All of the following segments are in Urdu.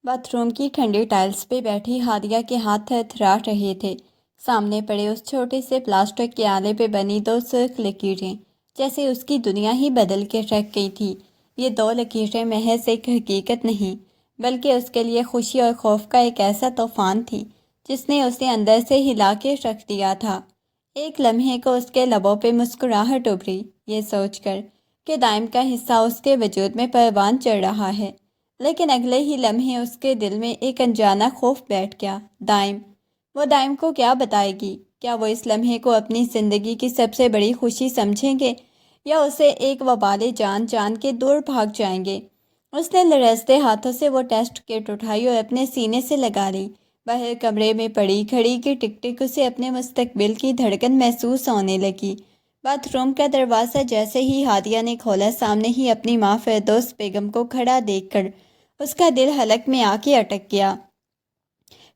باتھ روم کی ٹھنڈی ٹائلز پہ بیٹھی ہادیہ کے ہاتھ تھرتھرا رہے تھے۔ سامنے پڑے اس چھوٹے سے پلاسٹک کے آلے پہ بنی دو سرخ لکیریں جیسے اس کی دنیا ہی بدل کے رکھ گئی تھی۔ یہ دو لکیریں محض ایک حقیقت نہیں بلکہ اس کے لیے خوشی اور خوف کا ایک ایسا طوفان تھی جس نے اسے اندر سے ہلا کے رکھ دیا تھا۔ ایک لمحے کو اس کے لبوں پہ مسکراہٹ ابھری، یہ سوچ کر کہ دائم کا حصہ اس کے وجود میں پروان چڑھ رہا ہے، لیکن اگلے ہی لمحے اس کے دل میں ایک انجانا خوف بیٹھ گیا۔ وہ دائم کو کیا بتائے گی؟ کیا وہ اس لمحے کو اپنی زندگی کی سب سے بڑی خوشی سمجھیں گے یا اسے ایک وبال جان جان کے دور بھاگ جائیں گے؟ اس نے لرزتے ہاتھوں سے وہ ٹیسٹ کٹ اٹھائی اور اپنے سینے سے لگا لی۔ باہر کمرے میں پڑی گھڑی کی ٹک ٹک اسے اپنے مستقبل کی دھڑکن محسوس ہونے لگی۔ باتھ روم کا دروازہ جیسے ہی ہادیہ نے کھولا، سامنے ہی اپنی ماں فردوس بیگم کو کھڑا دیکھ کر اس کا دل حلق میں آ کے اٹک گیا۔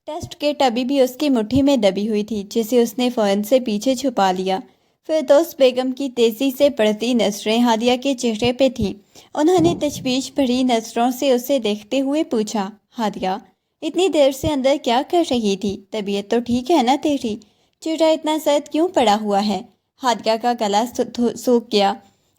ٹیسٹ کٹ ابھی بھی اس کی مٹھی میں دبی ہوئی تھی جسے اس نے فوراً سے پیچھے چھپا لیا۔ فردوس بیگم کی تیزی سے بڑھتی نظریں ہادیہ کے چہرے پہ تھیں۔ انہوں نے تشویش بھری نظروں سے اسے دیکھتے ہوئے پوچھا، ہادیہ اتنی دیر سے اندر کیا کر رہی تھی؟ طبیعت تو ٹھیک ہے نا تیری؟ چہرہ اتنا سرد کیوں پڑا ہوا ہے؟ ہادیہ کا گلا سوکھ گیا۔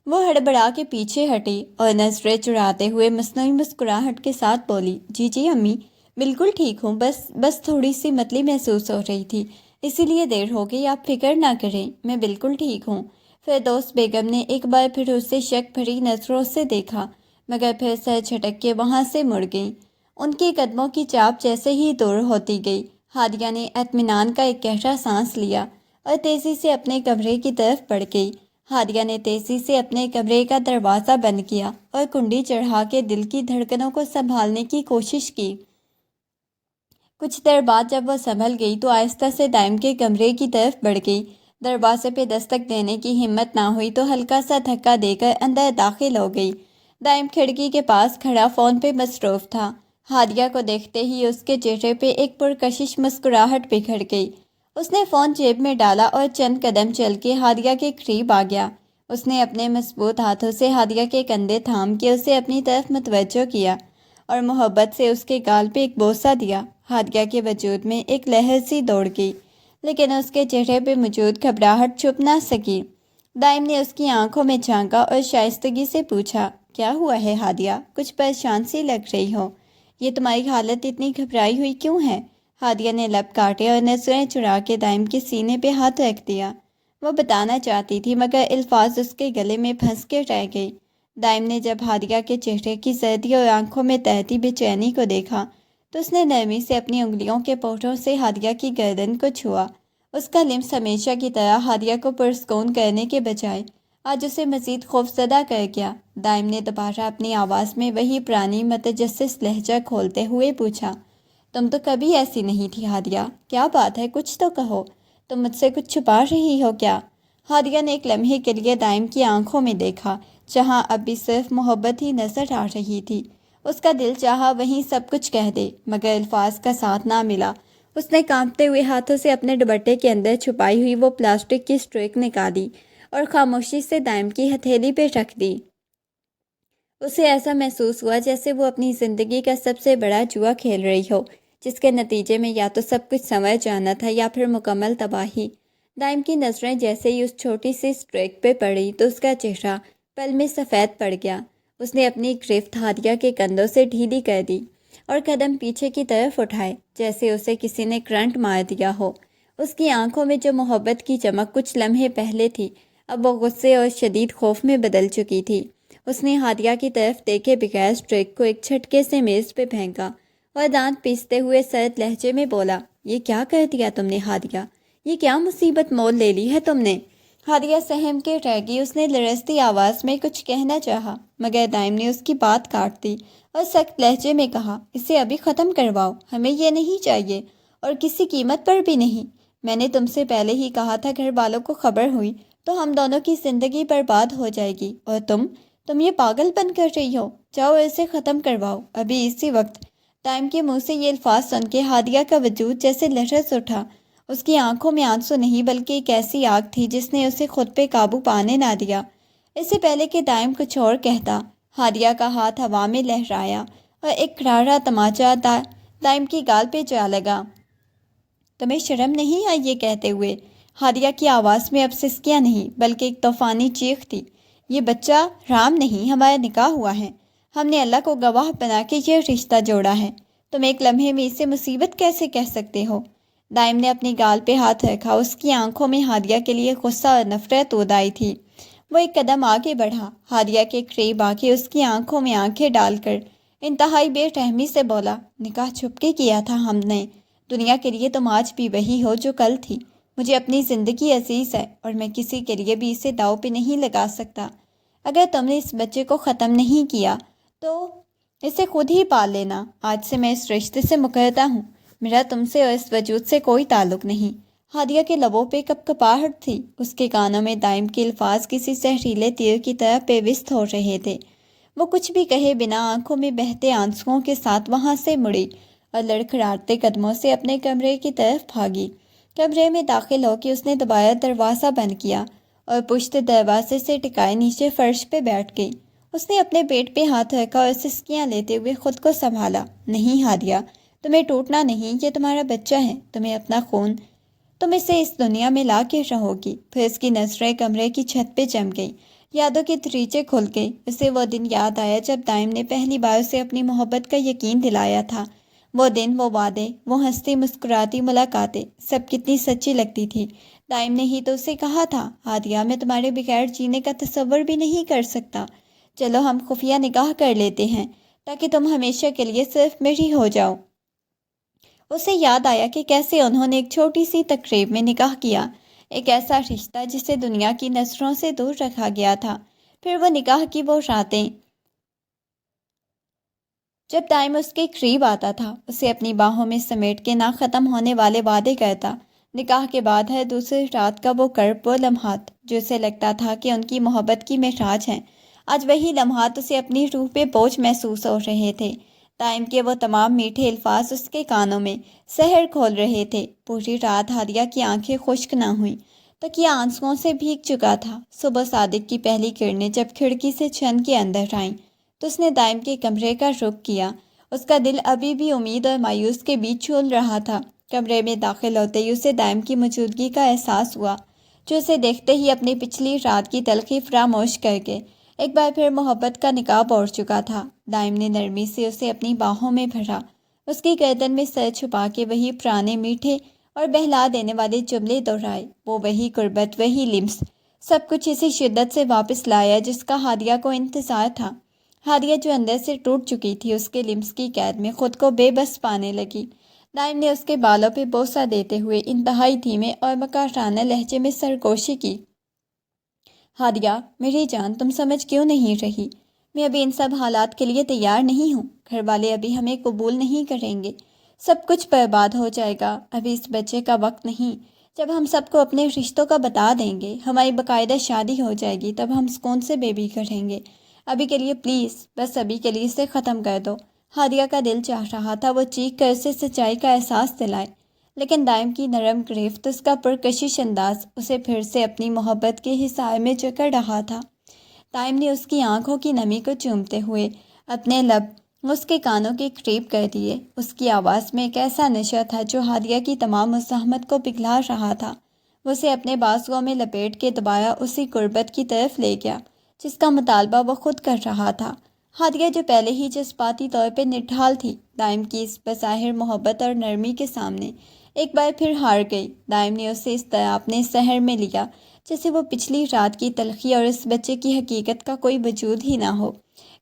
وہ ہڑبڑا کے پیچھے ہٹی اور نظریں چڑھاتے ہوئے مصنوعی مسکراہٹ کے ساتھ بولی، جی امی بالکل ٹھیک ہوں، بس تھوڑی سی متلی محسوس ہو رہی تھی، اسی لیے دیر ہو گئی، آپ فکر نہ کریں، میں بالکل ٹھیک ہوں۔ فردوس بیگم نے ایک بار پھر اسے شک بھری نظروں سے دیکھا مگر پھر سر جھٹک کے وہاں سے مڑ گئی۔ ان کے قدموں کی چاپ جیسے ہی دور ہوتی گئی، ہادیہ نے اطمینان کا ایک گہرا سانس لیا اور تیزی سے اپنے کمرے کی طرف بڑھ گئی۔ ہادیہ نے تیزی سے اپنے کمرے کا دروازہ بند کیا اور کنڈی چڑھا کے دل کی دھڑکنوں کو سنبھالنے کی کوشش کی۔ کچھ دیر بعد جب وہ سنبھل گئی تو آہستہ سے دائم کے کمرے کی طرف بڑھ گئی۔ دروازے پہ دستک دینے کی ہمت نہ ہوئی تو ہلکا سا دھکا دے کر اندر داخل ہو گئی۔ دائم کھڑکی کے پاس کھڑا فون پہ مصروف تھا۔ ہادیہ کو دیکھتے ہی اس کے چہرے پہ ایک پرکشش مسکراہٹ بکھر گئی۔ اس نے فون جیب میں ڈالا اور چند قدم چل کے ہادیہ کے قریب آ گیا۔ اس نے اپنے مضبوط ہاتھوں سے ہادیہ کے کندھے تھام کے اسے اپنی طرف متوجہ کیا اور محبت سے اس کے گال پہ ایک بوسہ دیا۔ ہادیہ کے وجود میں ایک لہر سی دوڑ گئی لیکن اس کے چہرے پہ موجود گھبراہٹ چھپ نہ سکی۔ دائم نے اس کی آنکھوں میں جھانکا اور شائستگی سے پوچھا، کیا ہوا ہے ہادیہ؟ کچھ پریشان سی لگ رہی ہو، یہ تمہاری حالت اتنی گھبرائی ہوئی کیوں ہے؟ ہادیہ نے لب کاٹے اور نظریں چڑھا کے دائم کے سینے پہ ہاتھ رکھ دیا۔ وہ بتانا چاہتی تھی مگر الفاظ اس کے گلے میں پھنس کے رہ گئی۔ دائم نے جب ہادیہ کے چہرے کی سردی اور آنکھوں میں تہتی بے چینی کو دیکھا تو اس نے نرمی سے اپنی انگلیوں کے پوروں سے ہادیہ کی گردن کو چھوا۔ اس کا لمس ہمیشہ کی طرح ہادیہ کو پرسکون کرنے کے بجائے آج اسے مزید خوفزدہ کر گیا۔ دائم نے دوبارہ اپنی آواز میں وہی پرانی متجسس لہجہ کھولتے ہوئے پوچھا، تم تو کبھی ایسی نہیں تھی ہادیہ، کیا بات ہے؟ کچھ تو کہو، تم مجھ سے کچھ چھپا رہی ہو کیا؟ ہادیہ نے ایک لمحے کے لیے دائم کی آنکھوں میں دیکھا جہاں اب بھی صرف محبت ہی نظر آ رہی تھی۔ اس کا دل چاہا وہیں سب کچھ کہہ دے مگر الفاظ کا ساتھ نہ ملا۔ اس نے کانپتے ہوئے ہاتھوں سے اپنے دوپٹے کے اندر چھپائی ہوئی وہ پلاسٹک کی اسٹرک نکالی اور خاموشی سے دائم کی ہتھیلی پہ رکھ دی۔ اسے ایسا محسوس ہوا جیسے وہ اپنی زندگی کا سب سے بڑا جوا کھیل رہی ہو جس کے نتیجے میں یا تو سب کچھ سنور جانا تھا یا پھر مکمل تباہی۔ دائم کی نظریں جیسے ہی اس چھوٹی سی اسٹرک پہ پڑی تو اس کا چہرہ پل میں سفید پڑ گیا۔ اس نے اپنی گرفت ہادیہ کے کندھوں سے ڈھیلی کر دی اور قدم پیچھے کی طرف اٹھائے جیسے اسے کسی نے کرنٹ مار دیا ہو۔ اس کی آنکھوں میں جو محبت کی چمک کچھ لمحے پہلے تھی اب وہ غصے اور شدید خوف میں بدل چکی تھی۔ اس نے ہادیہ کی طرف دیکھے بغیر اسٹرک کو ایک جھٹکے سے میز پہ پھینکا اور دانت پیستے ہوئے سرد لہجے میں بولا، یہ کیا کر دیا تم نے ہادیہ؟ یہ کیا مصیبت مول لے لی ہے تم نے؟ ہادیہ سہم کے رہ گئی۔ اس نے لرزتی آواز میں کچھ کہنا چاہا مگر دائم نے اس کی بات کاٹ دی اور سخت لہجے میں کہا، اسے ابھی ختم کرواؤ، ہمیں یہ نہیں چاہیے اور کسی قیمت پر بھی نہیں۔ میں نے تم سے پہلے ہی کہا تھا گھر والوں کو خبر ہوئی تو ہم دونوں کی زندگی برباد ہو جائے گی اور تم یہ پاگل پن کر رہی ہو، جاؤ اسے ختم کرواؤ ابھی اسی وقت۔ دائم کے منہ سے یہ الفاظ سن کے ہادیہ کا وجود جیسے لرز اٹھا۔ اس کی آنکھوں میں آنسو نہیں بلکہ ایک ایسی آگ تھی جس نے اسے خود پہ قابو پانے نہ دیا۔ اس سے پہلے کہ دائم کچھ اور کہتا، ہادیہ کا ہاتھ ہوا میں لہرایا اور ایک کرارا تماچا دائم کی گال پہ جا لگا۔ تمہیں شرم نہیں آئی یہ کہتے ہوئے؟ ہادیہ کی آواز میں اب سسکیاں نہیں بلکہ ایک طوفانی چیخ تھی۔ یہ بچہ رام نہیں، ہمارا نکاح ہوا ہے، ہم نے اللہ کو گواہ بنا کے یہ رشتہ جوڑا ہے، تم ایک لمحے میں اسے مصیبت کیسے کہہ سکتے ہو؟ دائم نے اپنی گال پہ ہاتھ رکھا، اس کی آنکھوں میں ہادیہ کے لیے غصہ اور نفرت تود آئی تھی۔ وہ ایک قدم آگے بڑھا، ہادیہ کے قریب آ کے اس کی آنکھوں میں آنکھیں ڈال کر انتہائی بے رحمی سے بولا، نکاح چھپ کے کیا تھا ہم نے، دنیا کے لیے تم آج بھی وہی ہو جو کل تھی۔ مجھے اپنی زندگی عزیز ہے اور میں کسی کے لیے بھی اسے داؤ پہ نہیں لگا سکتا۔ اگر تم نے اس بچے کو ختم نہیں کیا تو اسے خود ہی پال لینا۔ آج سے میں اس رشتے سے مقررہ ہوں، میرا تم سے اور اس وجود سے کوئی تعلق نہیں۔ ہادیہ کے لبوں پہ کپکپاہٹ تھی، اس کے کانوں میں دائم کے الفاظ کسی زہریلے تیر کی طرح پیوست ہو رہے تھے۔ وہ کچھ بھی کہے بنا آنکھوں میں بہتے آنسوؤں کے ساتھ وہاں سے مڑی اور لڑکھڑاتے قدموں سے اپنے کمرے کی طرف بھاگی۔ کمرے میں داخل ہو کے اس نے دوبارہ دروازہ بند کیا اور پشت دروازے سے ٹکائے نیچے فرش پہ بیٹھ گئی۔ اس نے اپنے پیٹ پہ ہاتھ رکھا اور سسکیاں لیتے ہوئے خود کو سنبھالا۔ نہیں ہادیہ، تمہیں ٹوٹنا نہیں، یہ تمہارا بچہ ہے، تمہیں اپنا خون، تم اسے اس دنیا میں لا کے رہو گی۔ پھر اس کی نظریں کمرے کی چھت پہ جم گئی، یادوں کے دریچے کھل گئی۔ اسے وہ دن یاد آیا جب دائم نے پہلی بار اسے اپنی محبت کا یقین دلایا تھا۔ وہ دن، وہ وعدے، وہ ہنستی مسکراتی ملاقاتیں، سب کتنی سچی لگتی تھی۔ دائم نے ہی تو اسے کہا تھا، ہادیہ میں تمہارے بغیر جینے کا تصور بھی نہیں کر سکتا، چلو ہم خفیہ نکاح کر لیتے ہیں تاکہ تم ہمیشہ کے لیے صرف میری ہو جاؤ۔ اسے یاد آیا کہ کیسے انہوں نے ایک چھوٹی سی تقریب میں نکاح کیا، ایک ایسا رشتہ جسے دنیا کی نظروں سے دور رکھا گیا تھا۔ پھر وہ نکاح کی وہ راتیں جب دائم اس کے قریب آتا تھا، اسے اپنی باہوں میں سمیٹ کے نہ ختم ہونے والے وعدے کرتا۔ نکاح کے بعد ہر دوسری رات کا وہ کرب، وہ لمحات جو اسے لگتا تھا کہ ان کی محبت کی معراج ہیں، آج وہی لمحات اسے اپنی روح پہ بوجھ محسوس ہو رہے تھے۔ دائم کے وہ تمام میٹھے الفاظ اس کے کانوں میں سحر کھول رہے تھے۔ پوری رات ہادیہ کی آنکھیں خشک نہ ہوئیں، تکیہ آنسوؤں سے بھیگ چکا تھا۔ صبح صادق کی پہلی کرنیں جب کھڑکی سے چھن کے اندر آئیں تو اس نے دائم کے کمرے کا رخ کیا۔ اس کا دل ابھی بھی امید اور مایوس کے بیچ جھول رہا تھا۔ کمرے میں داخل ہوتے ہی اسے دائم کی موجودگی کا احساس ہوا، جو اسے دیکھتے ہی اپنی پچھلی رات کی تلخی فراموش کر کے ایک بار پھر محبت کا نقاب اوڑھ چکا تھا۔ دائم نے نرمی سے اسے اپنی باہوں میں بھرا، اس کی گردن میں سر چھپا کے وہی پرانے میٹھے اور بہلا دینے والے جملے دہرائے۔ وہ وہی قربت، وہی لمس، سب کچھ اسی شدت سے واپس لایا جس کا ہادیہ کو انتظار تھا۔ ہادیہ جو اندر سے ٹوٹ چکی تھی، اس کے لمس کی قید میں خود کو بے بس پانے لگی۔ دائم نے اس کے بالوں پہ بوسہ دیتے ہوئے انتہائی دھیمے اور مکارانہ لہجے میں سرگوشی کی۔ ہادیہ میری جان، تم سمجھ کیوں نہیں رہی؟ میں ابھی ان سب حالات کے لیے تیار نہیں ہوں۔ گھر والے ابھی ہمیں قبول نہیں کریں گے، سب کچھ برباد ہو جائے گا۔ ابھی اس بچے کا وقت نہیں، جب ہم سب کو اپنے رشتوں کا بتا دیں گے، ہماری باقاعدہ شادی ہو جائے گی، تب ہم سکون سے بیبی کریں گے۔ ابھی کے لیے پلیز، بس ابھی کے لیے اسے ختم کر دو۔ ہادیہ کا دل چاہ رہا تھا وہ چیخ کر اسے سچائی کا احساس دلائے، لیکن دائم کی نرم گرفت، اس کا پرکشش انداز اسے پھر سے اپنی محبت کے حصار میں جکڑ رہا تھا۔ دائم نے اس کی آنکھوں کی نمی کو چومتے ہوئے اپنے لب اس کے کانوں کے قریب کر دیے۔ اس کی آواز میں ایک ایسا نشہ تھا جو ہادیہ کی تمام مزاحمت کو پگھلا رہا تھا۔ وہ اسے اپنے بازوؤں میں لپیٹ کے دوبارہ اسی قربت کی طرف لے گیا جس کا مطالبہ وہ خود کر رہا تھا۔ ہادیہ جو پہلے ہی جذباتی طور پہ نڈھال تھی، دائم کی اس بظاہر محبت اور نرمی کے سامنے ایک بار پھر ہار گئی۔ دائم نے اسے اس طرح اپنے سحر میں لیا جیسے وہ پچھلی رات کی تلخی اور اس بچے کی حقیقت کا کوئی وجود ہی نہ ہو۔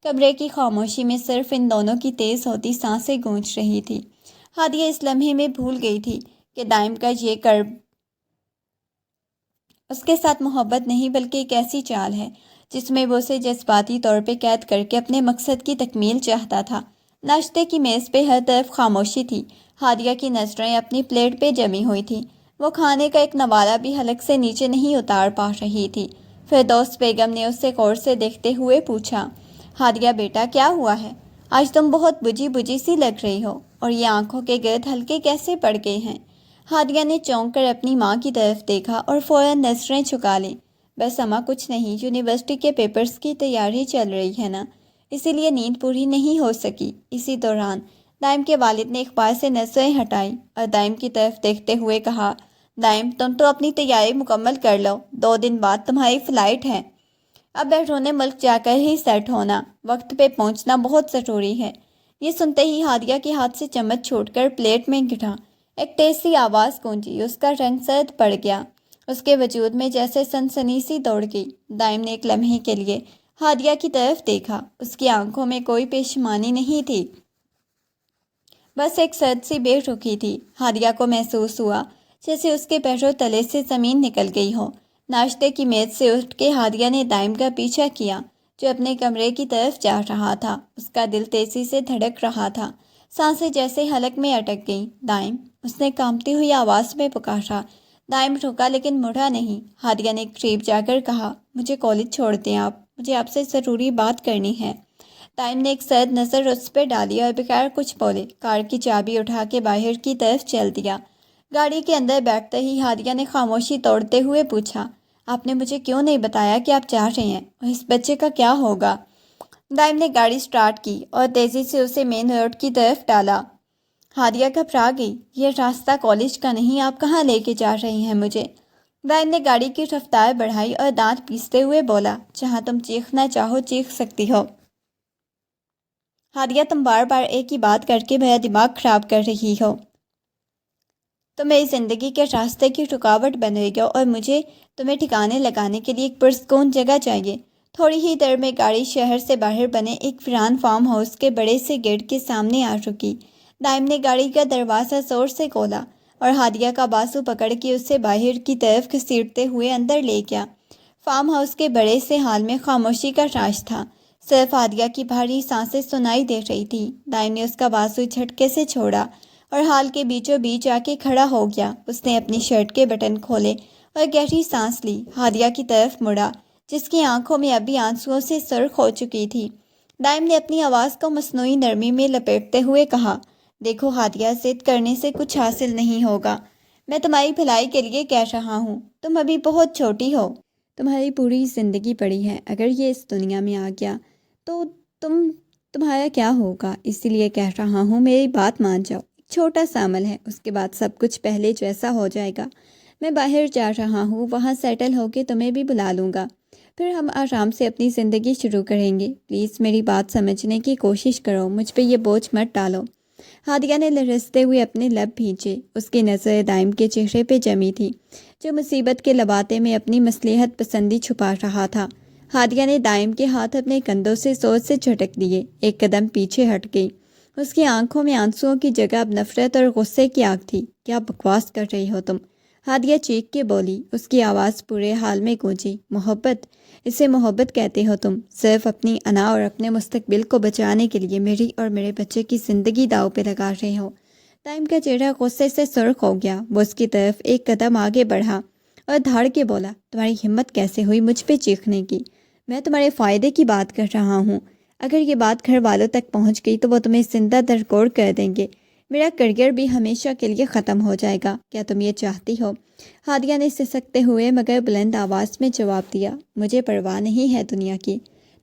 کمرے کی خاموشی میں صرف ان دونوں کی تیز ہوتی سانسیں گونج رہی تھی۔ ہادیہ اس لمحے میں بھول گئی تھی کہ دائم کا یہ کرب اس کے ساتھ محبت نہیں بلکہ ایک ایسی چال ہے جس میں وہ اسے جذباتی طور پہ قید کر کے اپنے مقصد کی تکمیل چاہتا تھا۔ ناشتے کی میز پہ ہر طرف خاموشی تھی۔ ہادیہ کی نظریں اپنی پلیٹ پہ جمی ہوئی تھیں، وہ کھانے کا ایک نوالہ بھی حلق سے نیچے نہیں اتار پا رہی تھی۔ فردوس بیگم نے اسے غور سے دیکھتے ہوئے پوچھا، ہادیہ بیٹا کیا ہوا ہے؟ آج تم بہت بجھی بجھی سی لگ رہی ہو، اور یہ آنکھوں کے گرد ہلکے کیسے پڑ گئے ہیں؟ ہادیہ نے چونک کر اپنی ماں کی طرف دیکھا اور فوراً نظریں جھکا لیں۔ بس اماں کچھ نہیں، یونیورسٹی کے پیپرز کی تیاری چل رہی ہے نا، اسی لیے نیند پوری نہیں ہو سکی۔ اسی دوران دائم کے والد نے اخبار سے نظریں ہٹائیں اور دائم کی طرف دیکھتے ہوئے کہا، دائم تم تو اپنی تیاری مکمل کر لو، 2 دن بعد تمہاری فلائٹ ہے۔ اب بیرون ملک جا کر ہی سیٹ ہونا، وقت پہ پہنچنا بہت ضروری ہے۔ یہ سنتے ہی ہادیہ کے ہاتھ سے چمچ چھوٹ کر پلیٹ میں گرا۔ ایک تیز سی آواز گونجی، اس کا رنگ سرد پڑ گیا، اس کے وجود میں جیسے سنسنی سی دوڑ گئی۔ دائم نے ایک لمحے کے لیے ہادیہ کی طرف دیکھا، اس کی آنکھوں میں کوئی پشیمانی نہیں تھی، بس ایک سرد سی بے رخی تھی۔ ہادیہ کو محسوس ہوا جیسے اس کے پیروں تلے سے زمین نکل گئی ہو۔ ناشتے کی میز سے اٹھ کے ہادیہ نے دائم کا پیچھا کیا جو اپنے کمرے کی طرف جا رہا تھا۔ اس کا دل تیزی سے دھڑک رہا تھا، سانسیں جیسے حلق میں اٹک گئیں۔ دائم، اس نے کانپتی ہوئی آواز میں پکارا۔ دائم رکا لیکن مڑا نہیں۔ ہادیہ نے قریب جا کر کہا، مجھے کالج چھوڑ دیں آپ، مجھے آپ سے ضروری بات کرنی ہے۔ دائم نے ایک سرد نظر اس پہ ڈالی اور بغیر کچھ بولے کار کی چابی اٹھا کے باہر کی طرف چل دیا۔ گاڑی کے اندر بیٹھتے ہی ہادیہ نے خاموشی توڑتے ہوئے پوچھا، آپ نے مجھے کیوں نہیں بتایا کہ آپ جا رہے ہیں، اور اس بچے کا کیا ہوگا؟ دائم نے گاڑی سٹارٹ کی اور تیزی سے اسے مین روڈ کی طرف ڈالا۔ ہادیہ گھبرا گئی، یہ راستہ کالج کا نہیں، آپ کہاں لے کے جا رہی ہیں مجھے؟ دائم نے گاڑی کی رفتار بڑھائی اور دانت پیستے ہوئے بولا، جہاں تم چیخنا چاہو چیخ سکتی ہو۔ ہادیہ، تم بار بار ایک ہی بات کر کے میرا دماغ خراب کر رہی ہو۔ تم میری زندگی کے راستے کی رکاوٹ بن رہی ہو اور مجھے تمہیں ٹھکانے لگانے کے لیے ایک پرسکون جگہ چاہیے۔ تھوڑی ہی دیر میں گاڑی شہر سے باہر بنے ایک ویران فارم ہاؤس کے بڑے سے گیٹ کے سامنے آ رکی۔ دائم نے گاڑی کا دروازہ زور سے کھولا اور ہادیہ کا بازو پکڑ کے اسے باہر کی طرف گھسیٹتے ہوئے اندر لے گیا۔ فارم ہاؤس کے بڑے سے ہال میں خاموشی کا راج تھا، صرف ہادیہ کی بھاری سانسیں سنائی دے رہی تھی۔ دائم نے اس کا بازو جھٹکے سے چھوڑا اور ہال کے بیچوں بیچ آ کے کھڑا ہو گیا۔ اس نے اپنی شرٹ کے بٹن کھولے اور گہری سانس لی، ہادیہ کی طرف مڑا جس کی آنکھوں میں ابھی آنسوؤں سے سرخ ہو چکی تھی۔ دائم نے اپنی آواز کو مصنوعی نرمی میں لپیٹتے ہوئے کہا، دیکھو ہادیہ، ضد کرنے سے کچھ حاصل نہیں ہوگا، میں تمہاری بھلائی کے لیے کہہ رہا ہوں، تم ابھی بہت چھوٹی ہو، تمہاری پوری زندگی پڑی ہے، اگر یہ اس دنیا میں آ گیا تو تمہارا کیا ہوگا؟ اسی لیے کہہ رہا ہوں، میری بات مان جاؤ، چھوٹا سا عمل ہے، اس کے بعد سب کچھ پہلے جیسا ہو جائے گا۔ میں باہر جا رہا ہوں، وہاں سیٹل ہو کے تمہیں بھی بلا لوں گا، پھر ہم آرام سے اپنی زندگی شروع کریں گے۔ پلیز میری بات سمجھنے کی کوشش کرو، مجھ پہ یہ بوجھ مت ڈالو۔ ہادیہ نے لرزتے ہوئے اپنے لب بھینچے۔ اس کی نظر دائم کے چہرے پہ جمی تھی جو مصیبت کے لباتے میں اپنی مصلحت پسندی چھپا رہا تھا۔ ہادیہ نے دائم کے ہاتھ اپنے کندھوں سے زور سے جھٹک دیے، ایک قدم پیچھے ہٹ گئی۔ اس کی آنکھوں میں آنسوؤں کی جگہ اب نفرت اور غصے کی آگ تھی۔ کیا بکواس کر رہی ہو تم؟ ہادیہ چیخ کے بولی، اس کی آواز پورے حال میں گونجی۔ محبت، اسے محبت کہتے ہو تم؟ صرف اپنی انا اور اپنے مستقبل کو بچانے کے لیے میری اور میرے بچے کی زندگی داؤ پہ لگا رہے ہو۔ دائم کا چہرہ غصے سے سرخ ہو گیا۔ وہ اس کی طرف ایک قدم آگے بڑھا اور دھاڑ کے بولا، تمہاری ہمت کیسے ہوئی مجھ پہ چیخنے کی؟ میں تمہارے فائدے کی بات کر رہا ہوں، اگر یہ بات گھر والوں تک پہنچ گئی تو وہ تمہیں زندہ درگور کر دیں گے، میرا کریئر بھی ہمیشہ کے لیے ختم ہو جائے گا۔ کیا تم یہ چاہتی ہو؟ ہادیہ نے سسکتے ہوئے مگر بلند آواز میں جواب دیا، مجھے پرواہ نہیں ہے دنیا کی۔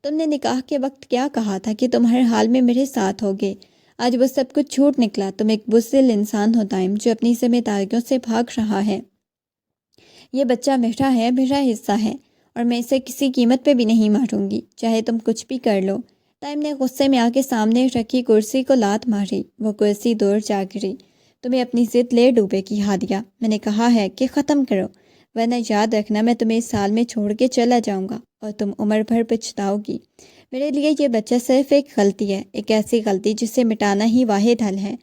تم نے نکاح کے وقت کیا کہا تھا کہ تم ہر حال میں میرے ساتھ ہوگے، آج وہ سب کچھ جھوٹ نکلا۔ تم ایک بزدل انسان ہو دائم، جو اپنی ذمہ داریوں سے بھاگ رہا ہے۔ یہ بچہ میرا ہے، میرا حصہ ہے، اور میں اسے کسی قیمت پہ بھی نہیں ماروں گی، چاہے تم کچھ بھی کر لو۔ دائم نے غصے میں آ کے سامنے رکھی کرسی کو لات ماری، وہ کرسی دور جا گری۔ تمہیں اپنی ضد لے ڈوبے گی ہادیہ، میں نے کہا ہے کہ ختم کرو، ورنہ یاد رکھنا میں تمہیں اس سال میں چھوڑ کے چلا جاؤں گا اور تم عمر بھر پچھتاؤ گی۔ میرے لیے یہ بچہ صرف ایک غلطی ہے، ایک ایسی غلطی جسے مٹانا ہی واحد حل ہے۔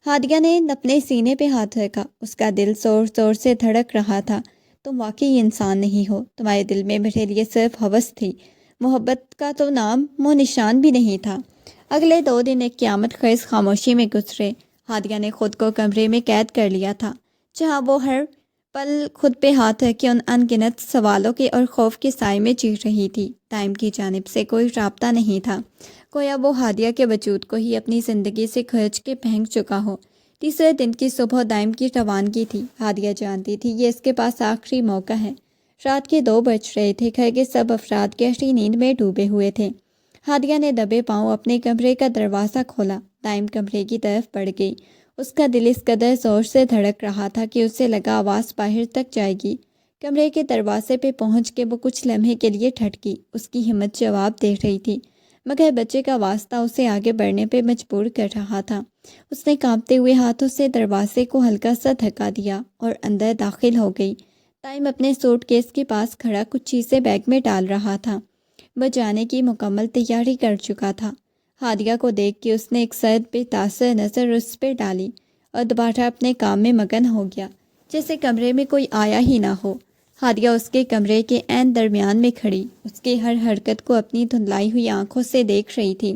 ہادیہ نے اپنے سینے پہ ہاتھ رکھا، اس کا دل زور زور سے دھڑک رہا تھا۔ تم واقعی انسان نہیں ہو، تمہارے دل میں میرے لیے صرف ہوس تھی، محبت کا تو نام منہ نشان بھی نہیں تھا۔ اگلے 2 دن ایک قیامت خیز خاموشی میں گزرے۔ ہادیہ نے خود کو کمرے میں قید کر لیا تھا، جہاں وہ ہر پل خود پہ ہاتھ رکھ کے ان گنت سوالوں کے اور خوف کے سائے میں جی رہی تھی۔ دائم کی جانب سے کوئی رابطہ نہیں تھا، گویا وہ ہادیہ کے وجود کو ہی اپنی زندگی سے کھرچ کے پھینک چکا ہو۔ تیسرے دن کی صبح دائم کی روانگی تھی۔ ہادیہ جانتی تھی یہ اس کے پاس آخری موقع ہے۔ رات کے 2 بج رہے تھے، گھر کے سب افراد گہری نیند میں ڈوبے ہوئے تھے۔ ہادیہ نے دبے پاؤں اپنے کمرے کا دروازہ کھولا۔ دائم کمرے کی طرف بڑھ گئی۔ اس کا دل اس قدر زور سے دھڑک رہا تھا کہ اسے لگا آواز باہر تک جائے گی۔ کمرے کے دروازے پہ پہنچ کے وہ کچھ لمحے کے لیے ٹھٹکی۔ اس کی ہمت جواب دے رہی تھی، مگر بچے کا واسطہ اسے آگے بڑھنے پہ مجبور کر رہا تھا۔ اس نے کانپتے ہوئے ہاتھوں سے دروازے کو ہلکا سا دھکا دیا اور اندر داخل ہو گئی۔ تائم اپنے سوٹ کیس کے پاس کھڑا کچھ چیزیں بیگ میں ڈال رہا تھا۔ وہ جانے کی مکمل تیاری کر چکا تھا۔ ہادیہ کو دیکھ کے اس نے ایک سرد بے تاثر نظر اس پہ ڈالی اور دوبارہ اپنے کام میں مگن ہو گیا، جیسے کمرے میں کوئی آیا ہی نہ ہو۔ ہادیہ اس کے کمرے کے عین درمیان میں کھڑی اس کی ہر حرکت کو اپنی دھندلائی ہوئی آنکھوں سے دیکھ رہی تھی۔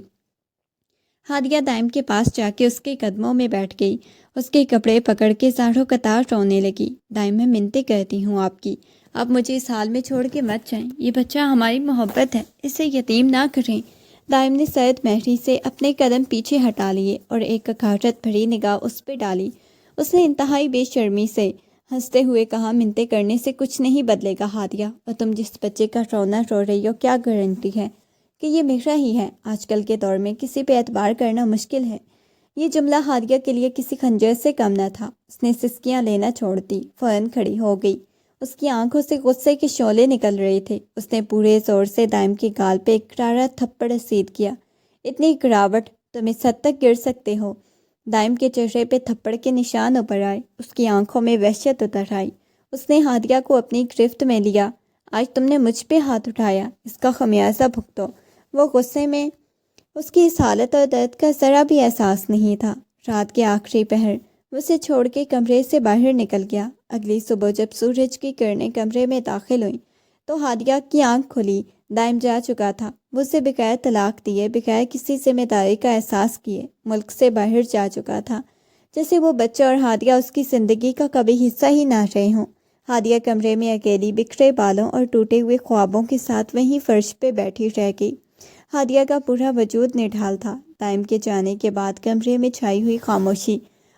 ہادیہ دائم کے پاس جا کے اس کے قدموں میں بیٹھ گئی، اس کے کپڑے پکڑ کے زاروں قطار رونے لگی۔ دائم، میں منتیں کرتی ہوں آپ کی، آپ مجھے اس حال میں چھوڑ کے مت جائیں، یہ بچہ ہماری محبت ہے، اسے یتیم نہ کریں۔ دائم نے سرد مہری سے اپنے قدم پیچھے ہٹا لیے اور ایک حقارت بھری نگاہ اس پہ ڈالی۔ اس نے انتہائی بے شرمی سے ہنستے ہوئے کہا، منتیں کرنے سے کچھ نہیں بدلے گا ہادیہ، اور تم جس بچے کا رونا رو رہی ہو، کیا گارنٹی ہے کہ یہ میرا ہی ہے؟ آج کل کے دور میں کسی پہ اعتبار کرنا مشکل ہے۔ یہ جملہ ہادیہ کے لیے کسی خنجر سے کم نہ تھا۔ اس نے سسکیاں لینا چھوڑ دی، فوراً کھڑی ہو گئی۔ اس کی آنکھوں سے غصے کے شعلے نکل رہے تھے۔ اس نے پورے زور سے دائم کے گال پہ ایک کرارا تھپڑ رسید کیا۔ اتنی گراوٹ، تم اس حد تک گر سکتے ہو؟ دائم کے چہرے پہ تھپڑ کے نشان ابھر آئے، اس کی آنکھوں میں وحشت اتر آئی۔ اس نے ہادیہ کو اپنی گرفت میں لیا۔ آج تم نے مجھ پہ ہاتھ اٹھایا، اس کا خمیازہ بھگتو۔ وہ غصے میں اس کی اس حالت اور درد کا ذرا بھی احساس نہیں تھا۔ رات کے آخری پہر وہ اسے چھوڑ کے کمرے سے باہر نکل گیا۔ اگلی صبح جب سورج کی کرنیں کمرے میں داخل ہوئیں تو ہادیہ کی آنکھ کھلی۔ دائم جا چکا تھا۔ وہ اسے بغیر طلاق دیے، بغیر کسی ذمہ داری کا احساس کیے ملک سے باہر جا چکا تھا، جیسے وہ بچہ اور ہادیہ اس کی زندگی کا کبھی حصہ ہی نہ رہے ہوں۔ ہادیہ کمرے میں اکیلی بکھرے بالوں اور ٹوٹے ہوئے خوابوں کے ساتھ وہیں فرش پہ بیٹھی رہ گئی۔ ہادیہ کا پورا وجود نڈھال تھا۔ دائم کے جانے کے بعد کمرے میں چھائی ہوئی خاموشی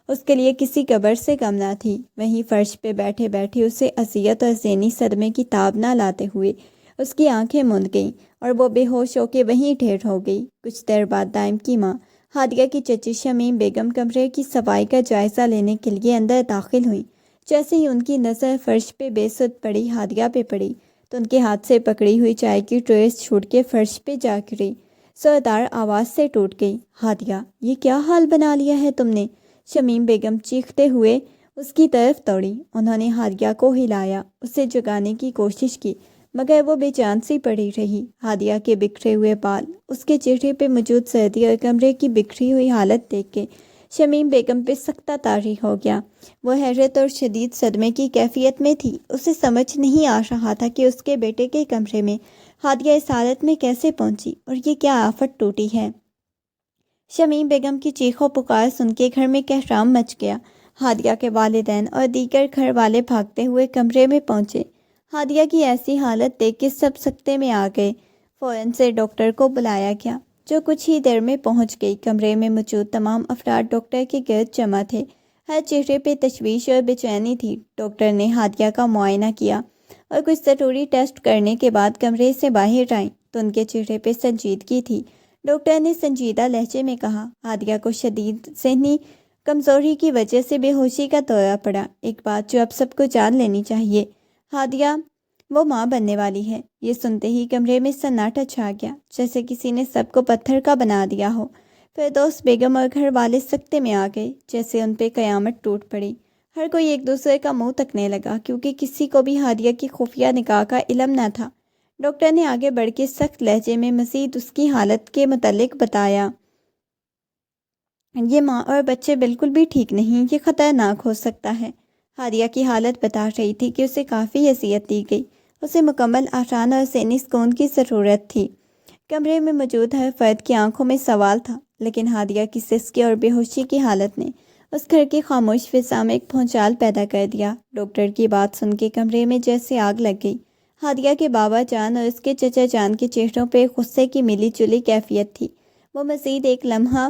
اس کے لیے کسی قبر سے کم نہ تھی۔ وہیں فرش پہ بیٹھے بیٹھے اسے اذیت اور ذہنی صدمے کی تاب نہ لاتے ہوئے اس کی آنکھیں موند گئیں اور وہ بے ہوش ہو کے وہیں ڈھیر ہو گئی۔ کچھ دیر بعد دائم کی ماں ہادیہ کی چچی شمیم بیگم کمرے کی صفائی کا جائزہ لینے کے لیے اندر داخل ہوئی۔ جیسے ہی ان کی نظر فرش پہ بے سود پڑی ہادیہ پہ پڑی تو ان کے ہاتھ سے پکڑی ہوئی چائے کی ٹریس چھوٹ کے فرش پہ جا گری۔ سردار آواز سے ٹوٹ گئی، ہادیہ، یہ کیا حال بنا لیا ہے تم نے؟ شمیم بیگم چیختے ہوئے اس کی طرف دوڑی۔ انہوں نے ہادیہ کو ہلایا، اسے جگانے کی کوشش کی، مگر وہ بے جان سی پڑی رہی۔ ہادیہ کے بکھرے ہوئے بال، اس کے چہرے پہ موجود سردی اور کمرے کی بکھری ہوئی حالت دیکھ کے شمیم بیگم پہ سختہ طاری ہو گیا۔ وہ حیرت اور شدید صدمے کی کیفیت میں تھی۔ اسے سمجھ نہیں آ رہا تھا کہ اس کے بیٹے کے کمرے میں ہادیہ اس حالت میں کیسے پہنچی اور یہ کیا آفت ٹوٹی ہے۔ شمیم بیگم کی چیخو پکار سن کے گھر میں کہرام مچ گیا۔ ہادیہ کے والدین اور دیگر گھر والے بھاگتے ہوئے کمرے میں پہنچے۔ ہادیہ کی ایسی حالت دیکھ کے سب سکتے میں آ گئے۔ فوراً سے ڈاکٹر کو بلایا گیا، جو کچھ ہی دیر میں پہنچ گئی۔ کمرے میں موجود تمام افراد ڈاکٹر کے گرد جمع تھے۔ ہر چہرے پہ تشویش اور بے چینی تھی۔ ڈاکٹر نے ہادیہ کا معائنہ کیا اور کچھ ضروری ٹیسٹ کرنے کے بعد کمرے سے باہر آئیں تو ان کے چہرے پہ سنجیدگی تھی۔ ڈاکٹر نے سنجیدہ لہجے میں کہا، ہادیہ کو شدید ذہنی کمزوری کی وجہ سے بے ہوشی کا دورہ پڑا۔ ایک بات جو اب سب کو جان لینی چاہیے، ہادیہ وہ ماں بننے والی ہے۔ یہ سنتے ہی کمرے میں سناٹا چھا گیا، جیسے کسی نے سب کو پتھر کا بنا دیا ہو۔ فردوس بیگم اور گھر والے سکتے میں آ گئے، جیسے ان پہ قیامت ٹوٹ پڑی۔ ہر کوئی ایک دوسرے کا منہ تکنے لگا، کیونکہ کسی کو بھی ہادیہ کی خفیہ نکاح کا علم نہ تھا۔ ڈاکٹر نے آگے بڑھ کے سخت لہجے میں مزید اس کی حالت کے متعلق بتایا، یہ ماں اور بچے بالکل بھی ٹھیک نہیں، یہ خطرناک ہو سکتا ہے۔ ہادیہ کی حالت بتا رہی تھی کہ اسے کافی اذیت دی گئی، اسے مکمل آرام اور ذہنی سکون کی ضرورت تھی۔ کمرے میں موجود ہر فرد کی آنکھوں میں سوال تھا، لیکن ہادیہ کی سسکی اور بے ہوشی کی حالت نے اس گھر کی خاموش فضا میں ایک بھونچال پیدا کر دیا۔ ڈاکٹر کی بات سن کے کمرے میں جیسے آگ لگ گئی۔ ہادیہ کے بابا جان اور اس کے چچا جان کے چہروں پہ غصے کی ملی جلی کیفیت تھی۔ وہ مزید ایک لمحہ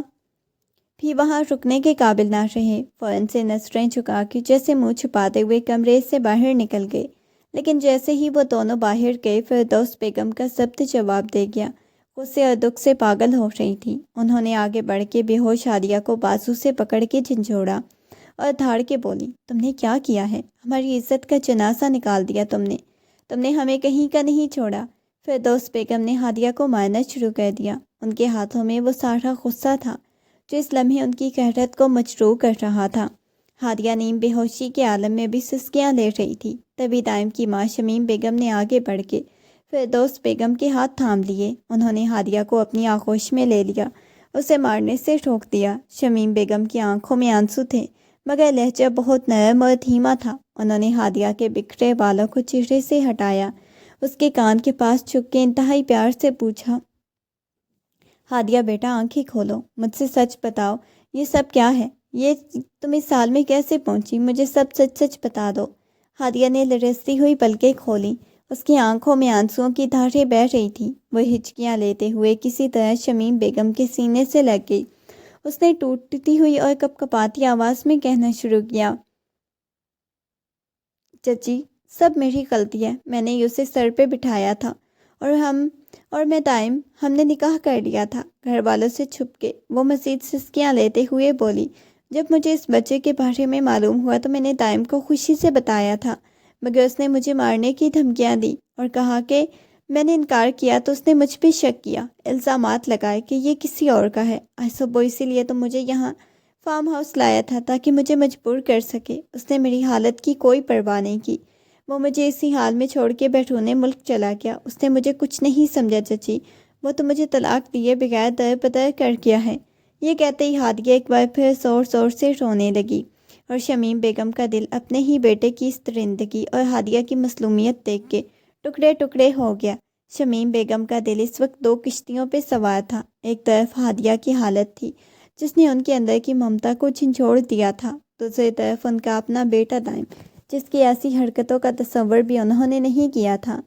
بھی وہاں رکنے کے قابل نہ رہے۔ فوراً سے نظریں جھکا کے جیسے منہ چھپاتے ہوئے کمرے سے باہر نکل گئے، لیکن جیسے ہی وہ دونوں باہر گئے، فردوس بیگم کا ضبط جواب دے گیا۔ غصے اور دکھ سے پاگل ہو رہی تھی۔ انہوں نے آگے بڑھ کے بے ہوش ہادیہ کو بازو سے پکڑ کے جھنجھوڑا اور دھاڑ کے بولی، تم نے کیا کیا ہے؟ ہماری عزت کا جنازہ نکال دیا تم نے ہمیں کہیں کا نہیں چھوڑا۔ فردوس بیگم نے ہادیہ کو مارنا شروع کر دیا۔ ان کے ہاتھوں میں وہ سارا غصہ تھا جو اس لمحے ان کی قہرت کو مجروح کر رہا تھا۔ ہادیہ نیم بے ہوشی کے عالم میں بھی سسکیاں لے رہی تھی۔ تبھی دائم کی ماں شمیم بیگم نے آگے بڑھ کے فردوس بیگم کے ہاتھ تھام لیے۔ انہوں نے ہادیہ کو اپنی آغوش میں لے لیا، اسے مارنے سے روک دیا۔ شمیم بیگم کی آنکھوں میں آنسو تھے، مگر لہجہ بہت نرم اور دھیما تھا۔ انہوں نے ہادیہ کے بکھرے بالوں کو چہرے سے ہٹایا، اس کے کان کے پاس جھک کے انتہائی پیار سے پوچھا، ہادیہ بیٹا آنکھیں کھولو، مجھ سے سچ بتاؤ، یہ سب کیا ہے؟ یہ تم اس حال میں کیسے پہنچی؟ مجھے سب سچ سچ بتا دو۔ ہادیہ نے لرزتی ہوئی پلکیں کھولیں، اس کی آنکھوں میں آنسوؤں کی دھاریں بہہ رہی تھیں۔ وہ ہچکیاں لیتے ہوئے کسی طرح شمیم بیگم کے سینے سے لگ گئی۔ اس نے ٹوٹتی ہوئی اور کپکپاتی آواز میں کہنا شروع کیا، چچی، سب میری غلطی ہے، میں نے اسے سر پہ بٹھایا تھا اور میں دائم، ہم نے نکاح کر لیا تھا گھر والوں سے چھپ کے۔ وہ مزید سسکیاں لیتے ہوئے بولی، جب مجھے اس بچے کے بارے میں معلوم ہوا تو میں نے دائم کو خوشی سے بتایا تھا، مگر اس نے مجھے مارنے کی دھمکیاں دی اور کہا کہ میں نے انکار کیا تو اس نے مجھ پہ شک کیا، الزامات لگائے کہ یہ کسی اور کا ہے۔ وہ اسی لیے تو مجھے یہاں فارم ہاؤس لایا تھا تاکہ مجھے مجبور کر سکے۔ اس نے میری حالت کی کوئی پرواہ نہیں کی، وہ مجھے اسی حال میں چھوڑ کے بیرون ملک چلا گیا۔ اس نے مجھے کچھ نہیں سمجھا چچی، وہ تو مجھے طلاق دیے بغیر در بدر کر گیا ہے۔ یہ کہتے ہی ہادیہ ایک بار پھر زور زور سے رونے لگی اور شمیم بیگم کا دل اپنے ہی بیٹے کی اس درندگی اور ہادیہ کی مظلومیت دیکھ کے ٹکڑے ٹکڑے ہو گیا۔ شمیم بیگم کا دل اس وقت دو کشتیوں پہ سوار تھا۔ ایک طرف ہادیہ کی حالت تھی جس نے ان کے اندر کی ممتا کو جھنجھوڑ دیا تھا، دوسری طرف ان کا اپنا بیٹا دائم، جس کی ایسی حرکتوں کا تصور بھی انہوں نے نہیں کیا تھا۔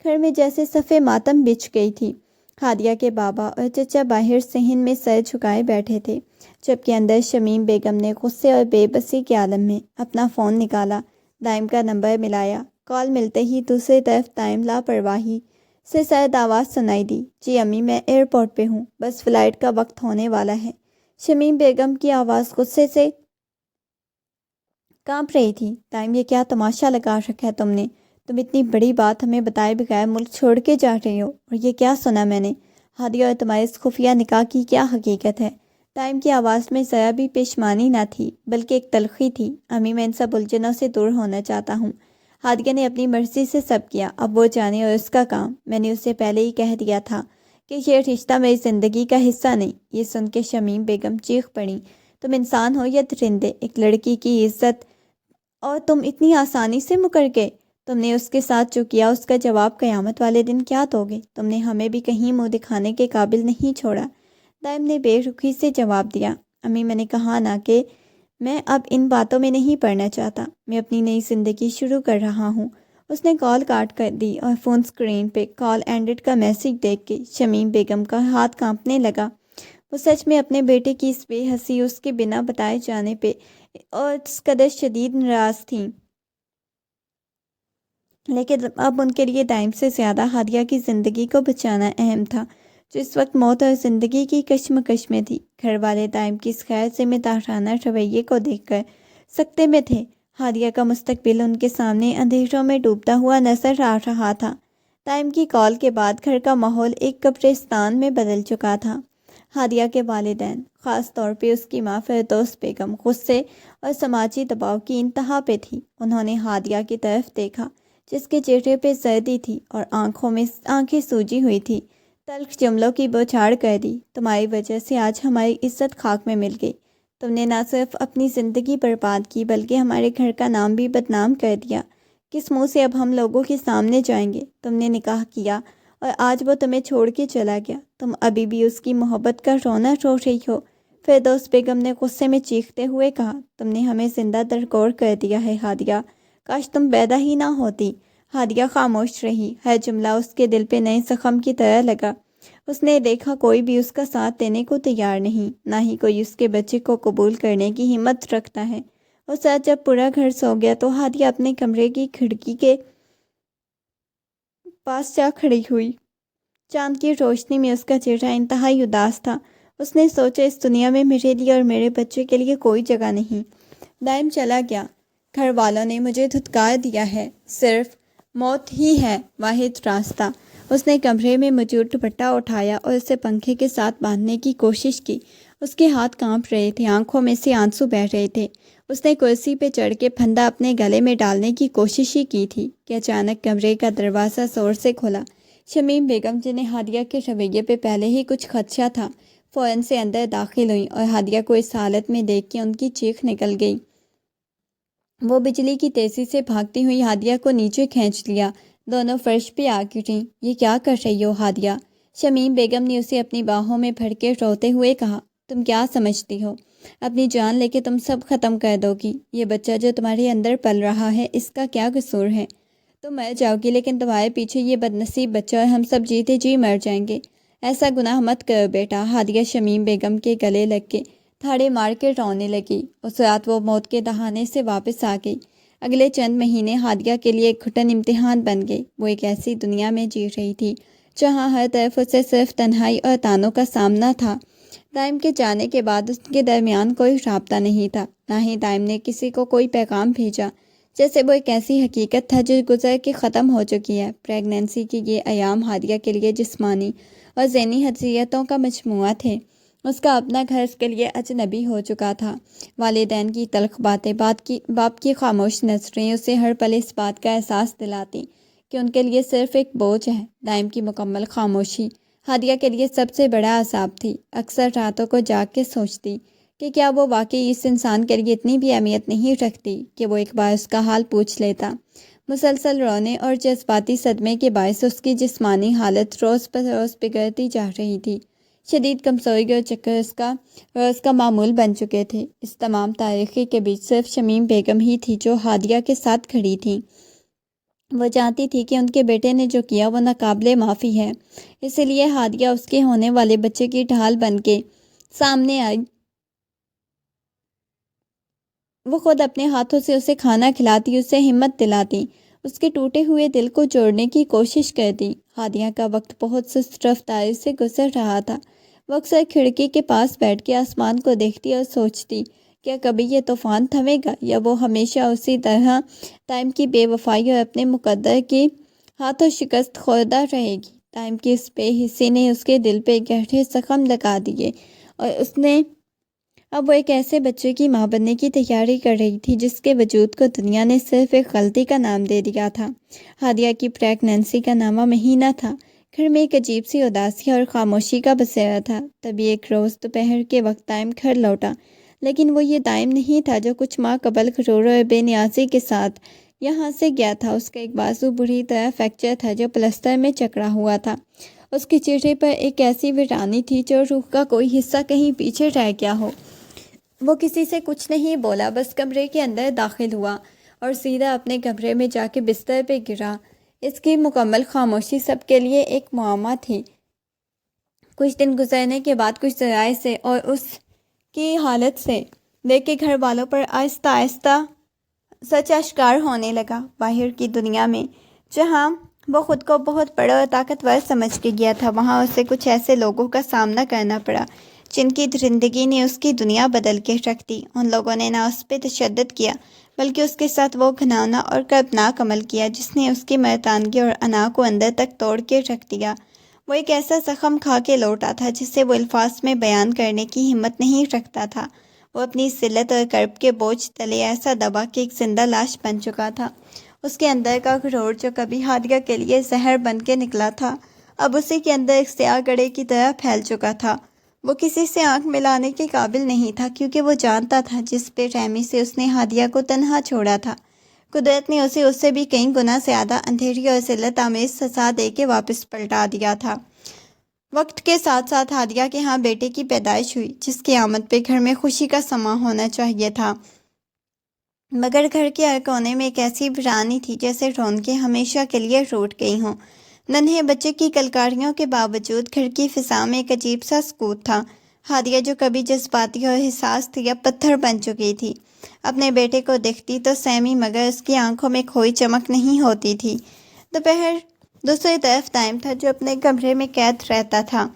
گھر میں جیسے صفِ ماتم بچھ گئی تھی۔ ہادیہ کے بابا اور چچا باہر صحن میں سر جھکائے بیٹھے تھے، جبکہ اندر شمیم بیگم نے غصے اور بے بسی کے عالم میں اپنا فون نکالا، دائم کا نمبر ملایا۔ کال ملتے ہی دوسری طرف دائم لاپرواہی سے سرد آواز سنائی دی، جی امی، میں ایئرپورٹ پہ ہوں، بس فلائٹ کا وقت ہونے والا ہے۔ شمیم بیگم کی آواز غصے سے کانپ رہی تھی۔ دائم، یہ کیا تماشا لگا رکھا ہے تم نے؟ تم اتنی بڑی بات ہمیں بتائے بغیر ملک چھوڑ کے جا رہے ہو، اور یہ کیا سنا میں نے؟ ہادیہ اور تمہارے اس خفیہ نکاح کی کیا حقیقت ہے؟ دائم کی آواز میں ذرا بھی پشیمانی نہ تھی، بلکہ ایک تلخی تھی۔ امی، میں ان سب الجھنوں سے دور ہونا چاہتا ہوں۔ ہادیہ نے اپنی مرضی سے سب کیا، اب وہ جانے اور اس کا کام۔ میں نے اسے پہلے ہی کہہ دیا تھا کہ یہ رشتہ میری زندگی کا حصہ نہیں۔ یہ سن کے شمیم بیگم چیخ پڑیں، تم انسان ہو یا درندے؟ ایک لڑکی کی عزت اور تم اتنی آسانی سے مکر گئے؟ تم نے اس کے ساتھ جو کیا اس کا جواب قیامت والے دن کیا دو گے؟ تم نے ہمیں بھی کہیں منہ دکھانے کے قابل نہیں چھوڑا۔ دائم نے بے رخی سے جواب دیا، امی، میں نے کہا نا کہ میں اب ان باتوں میں نہیں پڑنا چاہتا، میں اپنی نئی زندگی شروع کر رہا ہوں۔ اس نے کال کاٹ کر دی اور فون سکرین پہ کال اینڈڈ کا میسج دیکھ کے شمیم بیگم کا ہاتھ کانپنے لگا۔ وہ سچ میں اپنے بیٹے کی اس بے حسی، اس کے بنا بتائے جانے پہ اور اس قدر شدید ناراض تھیں، لیکن اب ان کے لیے دائم سے زیادہ ہادیہ کی زندگی کو بچانا اہم تھا، جو اس وقت موت اور زندگی کی کشمکش میں تھی۔ گھر والے دائم کی اس غیر ذمہ دارانہ رویے کو دیکھ کر سکتے میں تھے۔ ہادیہ کا مستقبل ان کے سامنے اندھیروں میں ڈوبتا ہوا نظر آ رہا تھا۔ دائم کی کال کے بعد گھر کا ماحول ایک قبرستان میں بدل چکا تھا۔ ہادیہ کے والدین، خاص طور پہ اس کی ماں فردوس بیگم، غصے اور سماجی دباؤ کی انتہا پہ تھی۔ انہوں نے ہادیہ کی طرف دیکھا جس کے چہرے پہ سردی تھی اور آنکھوں میں آنکھیں سوجی ہوئی تھی۔ تلخ جملوں کی بوچھاڑ کر دی، تمہاری وجہ سے آج ہماری عزت خاک میں مل گئی۔ تم نے نہ صرف اپنی زندگی برباد کی بلکہ ہمارے گھر کا نام بھی بدنام کر دیا۔ کس منہ سے اب ہم لوگوں کے سامنے جائیں گے؟ تم نے نکاح کیا اور آج وہ تمہیں چھوڑ کے چلا گیا، تم ابھی بھی اس کی محبت کا رونا رو رہی ہو۔ فردوس بیگم نے غصے میں چیختے ہوئے کہا، تم نے ہمیں زندہ درگور کر دیا ہے ہادیہ، کاش تم پیدا ہی نہ ہوتی۔ ہادیہ خاموش رہی، ہر جملہ اس کے دل پہ نئے زخم کی طرح لگا۔ اس نے دیکھا کوئی بھی اس کا ساتھ دینے کو تیار نہیں، نہ ہی کوئی اس کے بچے کو قبول کرنے کی ہمت رکھتا ہے۔ اس رات جب پورا گھر سو گیا تو ہادیہ اپنے کمرے کی کھڑکی کے پاس جا کھڑی ہوئی۔ چاند کی روشنی میں اس کا چہرہ انتہائی اداس تھا۔ اس نے سوچا اس دنیا میں میرے لیے اور میرے بچے کے لیے کوئی جگہ نہیں۔ دائم چلا گیا۔ گھر والوں نے مجھے دھتکار دیا ہے، صرف موت ہی ہے واحد راستہ۔ اس نے کمرے میں موجود دوپٹہ اٹھایا اور اسے پنکھے کے ساتھ باندھنے کی کوشش کی۔ اس کے ہاتھ کانپ رہے تھے، آنکھوں میں سے آنسو بہہ رہے تھے۔ اس نے کرسی پہ چڑھ کے پھندا اپنے گلے میں ڈالنے کی کوشش ہی کی تھی کہ اچانک کمرے کا دروازہ زور سے کھلا۔ شمیم بیگم، جنہیں ہادیہ کے رویے پہ پہلے ہی کچھ خدشہ تھا، فوراً سے اندر داخل ہوئیں اور ہادیہ کو اس حالت میں دیکھ کے ان کی چیخ نکل گئی۔ وہ بجلی کی تیزی سے بھاگتی ہوئی ہادیہ کو نیچے کھینچ لیا۔ دونوں فرش پہ آ گریں۔ یہ کیا کر رہی ہو ہادیہ؟ شمیم بیگم نے اسے اپنی باہوں میں بھر کے روتے ہوئے کہا، تم کیا سمجھتی ہو؟ اپنی جان لے کے تم سب ختم کر دو گی۔ یہ بچہ جو تمہارے اندر پل رہا ہے، اس کا کیا قصور ہے؟ تم مر جاؤ گی، لیکن تمہارے پیچھے یہ بد نصیب بچہ اور ہم سب جیتے جی مر جائیں گے۔ ایسا گناہ مت کرو بیٹا۔ ہادیہ شمیم بیگم کے گلے لگ کے تھاڑے مار کے رونے لگی۔ اس رات وہ موت کے دہانے سے واپس آ گئی۔ اگلے چند مہینے ہادیہ کے لیے ایک گھٹن امتحان بن گئے۔ وہ ایک ایسی دنیا میں جی رہی تھی جہاں ہر طرف اسے صرف تنہائی اور تانوں کا سامنا تھا۔ دائم کے جانے کے بعد اس کے درمیان کوئی رابطہ نہیں تھا، نہ ہی دائم نے کسی کو کوئی پیغام بھیجا، جیسے وہ ایک ایسی حقیقت تھا جو گزر کے ختم ہو چکی ہے۔ پریگنینسی کی یہ ایام ہادیہ کے لیے جسمانی اور ذہنی اذیتوں کا مجموعہ تھے۔ اس کا اپنا گھر اس کے لیے اجنبی ہو چکا تھا۔ والدین کی تلخ باتیں، باپ کی خاموش نظریں اسے ہر پل اس بات کا احساس دلاتی کہ ان کے لیے صرف ایک بوجھ ہے۔ دائم کی مکمل خاموشی ہادیہ کے لیے سب سے بڑا عذاب تھی۔ اکثر راتوں کو جاگ کے سوچتی کہ کیا وہ واقعی اس انسان کے لیے اتنی بھی اہمیت نہیں رکھتی کہ وہ ایک بار اس کا حال پوچھ لیتا۔ مسلسل رونے اور جذباتی صدمے کے باعث اس کی جسمانی حالت روز بروز بگڑتی جا رہی تھی۔ شدید کمزوری اور چکر اس کا معمول بن چکے تھے۔ اس تمام تاریخی کے بیچ صرف شمیم بیگم ہی تھی جو ہادیہ کے ساتھ کھڑی تھی۔ وہ جانتی تھی کہ ان کے بیٹے نے جو کیا وہ ناقابل معافی ہے، اسی لیے ہادیہ اس کے ہونے والے بچے کی ڈھال بن کے سامنے آئی۔ وہ خود اپنے ہاتھوں سے اسے کھانا کھلاتی، اسے ہمت دلاتی، اس کے ٹوٹے ہوئے دل کو جوڑنے کی کوشش کرتی۔ ہادیہ کا وقت بہت سست رفتاری سے گزر رہا تھا۔ وہ اکثر کھڑکی کے پاس بیٹھ کے آسمان کو دیکھتی اور سوچتی کیا کبھی یہ طوفان تھمے گا، یا وہ ہمیشہ اسی طرح دائم کی بے وفائی اور اپنے مقدر کی ہاتھوں شکست خوردہ رہے گی۔ دائم کی اس بے حسی نے اس کے دل پہ گہرے زخم لگا دیے، اور اب وہ ایک ایسے بچے کی ماں بننے کی تیاری کر رہی تھی جس کے وجود کو دنیا نے صرف ایک غلطی کا نام دے دیا تھا۔ ہادیہ کی پریگنینسی کا نامہ مہینہ تھا۔ گھر میں ایک عجیب سی اداسی اور خاموشی کا بسیرا تھا۔ تبھی ایک روز دوپہر کے وقت دائم گھر لوٹا، لیکن وہ یہ دائم نہیں تھا جو کچھ ماہ قبل غرور اور بے نیازی کے ساتھ یہاں سے گیا تھا۔ اس کا ایک بازو بری طرح فریکچر تھا جو پلستر میں جکڑا ہوا تھا۔ اس کے چہرے پر ایک ایسی ویرانی تھی جو روح کا کوئی حصہ کہیں پیچھے رہ گیا ہو۔ وہ کسی سے کچھ نہیں بولا، بس کمرے کے اندر داخل ہوا اور سیدھا اپنے کمرے میں جا کے بستر پہ گرا۔ اس کی مکمل خاموشی سب کے لیے ایک معمہ تھی۔ کچھ دن گزرنے کے بعد کچھ ذرائع سے اور اس کی حالت سے دیکھ کے گھر والوں پر آہستہ آہستہ سچ اشکار ہونے لگا۔ باہر کی دنیا میں جہاں وہ خود کو بہت بڑا اور طاقتور سمجھ کے گیا تھا، وہاں اسے کچھ ایسے لوگوں کا سامنا کرنا پڑا جن کی درندگی نے اس کی دنیا بدل کے رکھ دی۔ ان لوگوں نے نہ اس پہ تشدد کیا، بلکہ اس کے ساتھ وہ گھناؤنا اور کربناک عمل کیا جس نے اس کی مردانگی اور انا کو اندر تک توڑ کے رکھ دیا۔ وہ ایک ایسا زخم کھا کے لوٹا تھا جسے وہ الفاظ میں بیان کرنے کی ہمت نہیں رکھتا تھا۔ وہ اپنی ذلت اور کرب کے بوجھ تلے ایسا دبا کہ ایک زندہ لاش بن چکا تھا۔ اس کے اندر کا غرور جو کبھی ہادیہ کے لیے زہر بن کے نکلا تھا، اب اسی کے اندر ایک سیاہ گڑھے کی طرح پھیل چکا تھا۔ وہ کسی سے آنکھ ملانے کے قابل نہیں تھا، کیونکہ وہ جانتا تھا جس بے رحمی سے اس نے ہادیہ کو تنہا چھوڑا تھا، قدرت نے اسے اس سے بھی کئی گنا زیادہ اندھیری اور ذلت آمیز سزا دے کے واپس پلٹا دیا تھا۔ وقت کے ساتھ ساتھ ہادیہ کے ہاں بیٹے کی پیدائش ہوئی، جس کی آمد پہ گھر میں خوشی کا سماں ہونا چاہیے تھا، مگر گھر کے ہر کونے میں ایک ایسی ویرانی تھی جیسے رونقیں ہمیشہ کے لیے روٹ گئی ہوں۔ ننھے بچے کی کلکاریوں کے باوجود گھر کی فضا میں ایک عجیب سا سکوت تھا۔ ہادیہ جو کبھی جذباتی اور حساس تھی، اب پتھر بن چکی تھی۔ اپنے بیٹے کو دیکھتی تو سہمی، مگر اس کی آنکھوں میں کوئی چمک نہیں ہوتی تھی۔ دوسری طرف دائم تھا جو اپنے کمرے میں قید رہتا تھا۔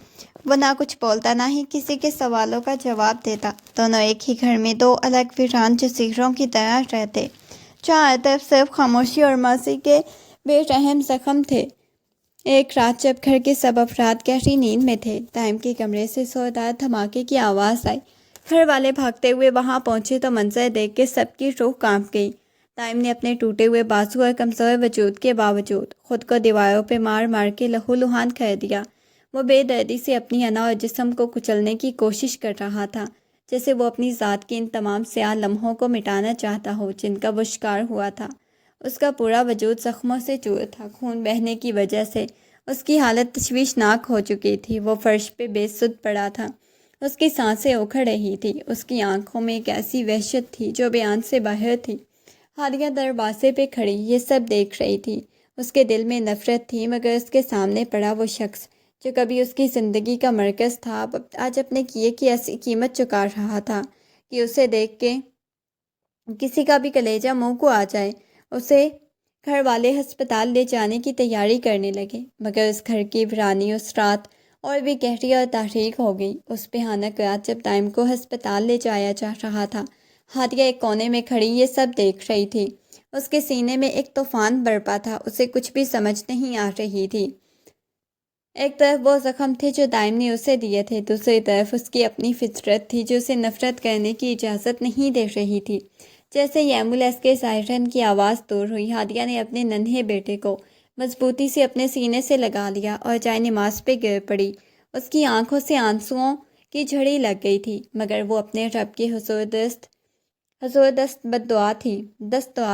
وہ نہ کچھ بولتا نہ ہی کسی کے سوالوں کا جواب دیتا۔ دونوں ایک ہی گھر میں دو الگ ویران جزیروں کی طرح رہتے، جہاں ہر طرف صرف خاموشی اور ماضی کے بے رحم زخم تھے۔ ایک رات جب گھر کے سب افراد گہری نیند میں تھے، دائم کے کمرے سے زوردار دھماکے کی آواز آئی۔ گھر والے بھاگتے ہوئے وہاں پہنچے تو منظر دیکھ کے سب کی روح کانپ گئی۔ دائم نے اپنے ٹوٹے ہوئے بازو اور کمزور وجود کے باوجود خود کو دیواروں پہ مار مار کے لہو لہان کر دیا۔ وہ بے دردی سے اپنی انا اور جسم کو کچلنے کی کوشش کر رہا تھا، جیسے وہ اپنی ذات کے ان تمام سیاہ لمحوں کو مٹانا چاہتا ہو جن کا وہ شکار ہوا تھا۔ اس کا پورا وجود زخموں سے چور تھا، خون بہنے کی وجہ سے اس کی حالت تشویشناک ہو چکی تھی۔ وہ فرش پہ بے سدھ پڑا تھا، اس کی سانسیں اکھڑ رہی تھی، اس کی آنکھوں میں ایک ایسی وحشت تھی جو بیان سے باہر تھی۔ ہادیہ دروازے پہ کھڑی یہ سب دیکھ رہی تھی۔ اس کے دل میں نفرت تھی، مگر اس کے سامنے پڑا وہ شخص جو کبھی اس کی زندگی کا مرکز تھا، آج اپنے کیے کی ایسی قیمت چکا رہا تھا کہ اسے دیکھ کے کسی کا بھی کلیجہ منہ کو آ جائے۔ اسے گھر والے ہسپتال لے جانے کی تیاری کرنے لگے، مگر اس گھر کی ویرانی اس رات اور بھی گہری اور تاریک ہو گئی۔ اس بھیانک رات جب دائم کو ہسپتال لے جایا جا رہا تھا، ہادیہ ایک کونے میں کھڑی یہ سب دیکھ رہی تھی۔ اس کے سینے میں ایک طوفان برپا تھا، اسے کچھ بھی سمجھ نہیں آ رہی تھی۔ ایک طرف وہ زخم تھے جو دائم نے اسے دیے تھے، دوسری طرف اس کی اپنی فطرت تھی جو اسے نفرت کرنے کی اجازت نہیں دے رہی تھی۔ جیسے ہی ایمبولینس کے سائرن کی آواز دور ہوئی، ہادیہ نے اپنے ننھے بیٹے کو مضبوطی سے اپنے سینے سے لگا لیا اور جائے نماز پہ گر پڑی۔ اس کی آنکھوں سے آنسوؤں کی جھڑی لگ گئی تھی، مگر وہ اپنے رب کی حضور دست دعا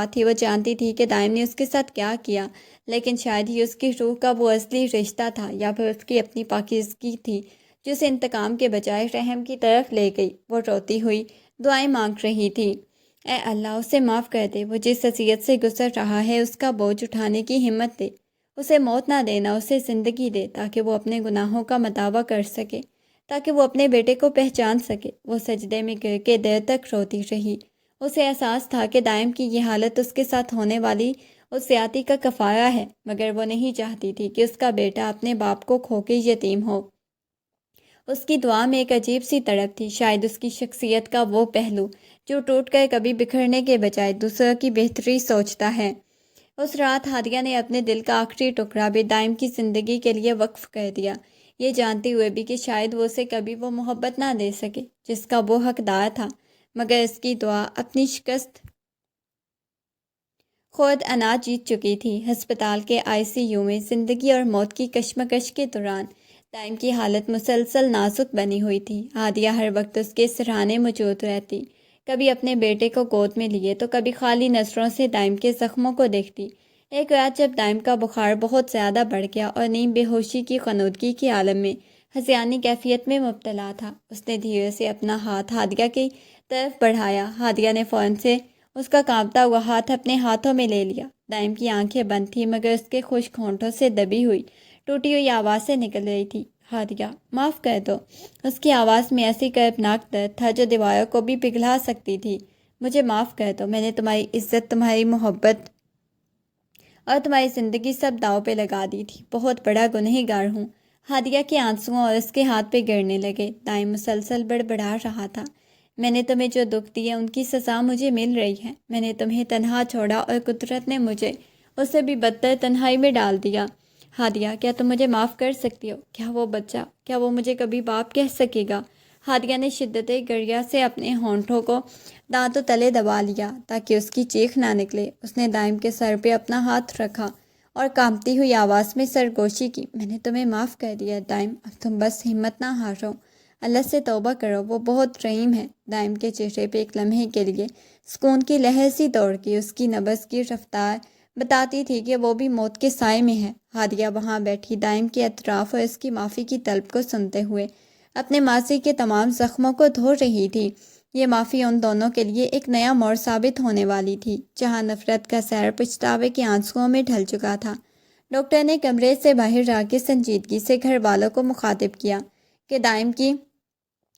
تھی۔ وہ جانتی تھی کہ دائم نے اس کے ساتھ کیا کیا، لیکن شاید ہی اس کی روح کا وہ اصلی رشتہ تھا، یا پھر اس کی اپنی پاکیزگی تھی جو اسے انتقام کے بجائے رحم کی طرف لے گئی۔ وہ روتی ہوئی دعائیں مانگ رہی تھی، اے اللہ اسے معاف کر دے، وہ جس اذیت سے گزر رہا ہے اس کا بوجھ اٹھانے کی ہمت دے، اسے موت نہ دینا، اسے زندگی دے تاکہ وہ اپنے گناہوں کا مداوع کر سکے، تاکہ وہ اپنے بیٹے کو پہچان سکے۔ وہ سجدے میں گر کے دیر تک روتی رہی۔ اسے احساس تھا کہ دائم کی یہ حالت اس کے ساتھ ہونے والی اس زیادتی کا کفارہ ہے، مگر وہ نہیں چاہتی تھی کہ اس کا بیٹا اپنے باپ کو کھو کے یتیم ہو۔ اس کی دعا میں ایک عجیب سی تڑپ تھی، شاید اس کی شخصیت کا وہ پہلو جو ٹوٹ کر کبھی بکھرنے کے بجائے دوسروں کی بہتری سوچتا ہے۔ اس رات ہادیہ نے اپنے دل کا آخری ٹکڑا بھی دائم کی زندگی کے لیے وقف کر دیا، یہ جانتے ہوئے بھی کہ شاید وہ اسے کبھی وہ محبت نہ دے سکے جس کا وہ حقدار تھا، مگر اس کی دعا اپنی شکست خود انا جیت چکی تھی۔ ہسپتال کے ICU میں زندگی اور موت کی کشمکش کے دوران دائم کی حالت مسلسل نازک بنی ہوئی تھی۔ ہادیہ ہر وقت اس کے سرہانے موجود رہتی، کبھی اپنے بیٹے کو گود میں لیے تو کبھی خالی نظروں سے دائم کے زخموں کو دیکھتی۔ ایک رات جب دائم کا بخار بہت زیادہ بڑھ گیا اور نیم بے ہوشی کی غنودگی کے عالم میں ہذیانی کیفیت میں مبتلا تھا، اس نے دھیرے سے اپنا ہاتھ ہادیہ کی طرف بڑھایا۔ ہادیہ نے فوراً سے اس کا کانپتا ہوا ہاتھ اپنے ہاتھوں میں لے لیا۔ دائم کی آنکھیں بند تھیں، مگر اس کے خشک ہونٹوں سے دبی ہوئی ٹوٹی ہوئی آوازیں نکل رہی تھی، ہادیہ معاف کر دو۔ اس کی آواز میں ایسی کربناک درد تھا جو دیواروں کو بھی پگھلا سکتی تھی۔ مجھے معاف کر دو، میں نے تمہاری عزت، تمہاری محبت اور تمہاری زندگی سب داؤ پہ لگا دی تھی، بہت بڑا گنہگار ہوں۔ ہادیہ کے آنسوؤں اور اس کے ہاتھ پہ گرنے لگے۔ دائم مسلسل بڑبڑا رہا تھا، میں نے تمہیں جو دکھ دیے ان کی سزا مجھے مل رہی ہے۔ میں نے تمہیں تنہا چھوڑا اور قدرت نے مجھے اس سے بھی بدتر تنہائی میں ڈال دیا۔ ہادیہ کیا تم مجھے معاف کر سکتی ہو؟ کیا وہ بچہ، کیا وہ مجھے کبھی باپ کہہ سکے گا؟ ہادیہ نے شدت گریہ سے اپنے ہونٹوں کو دانتوں تلے دبا لیا تاکہ اس کی چیخ نہ نکلے۔ اس نے دائم کے سر پہ اپنا ہاتھ رکھا اور کانپتی ہوئی آواز میں سرگوشی کی، میں نے تمہیں معاف کر دیا دائم، اب تم بس ہمت نہ ہارو، اللہ سے توبہ کرو، وہ بہت رحیم ہے۔ دائم کے چہرے پہ ایک لمحے کے لیے سکون کی لہر سی دوڑ گئی، اس کی نبض کی رفتار بتاتی تھی کہ وہ بھی موت کے سائے میں ہے۔ ہادیہ وہاں بیٹھی دائم کے اطراف اور اس کی معافی کی طلب کو سنتے ہوئے اپنے ماضی کے تمام زخموں کو دھو رہی تھی۔ یہ معافی ان دونوں کے لیے ایک نیا موڑ ثابت ہونے والی تھی، جہاں نفرت کا سیر پچھتاوے کے آنسوؤں میں ڈھل چکا تھا۔ ڈاکٹر نے کمرے سے باہر آ کے سنجیدگی سے گھر والوں کو مخاطب کیا کہ دائم کی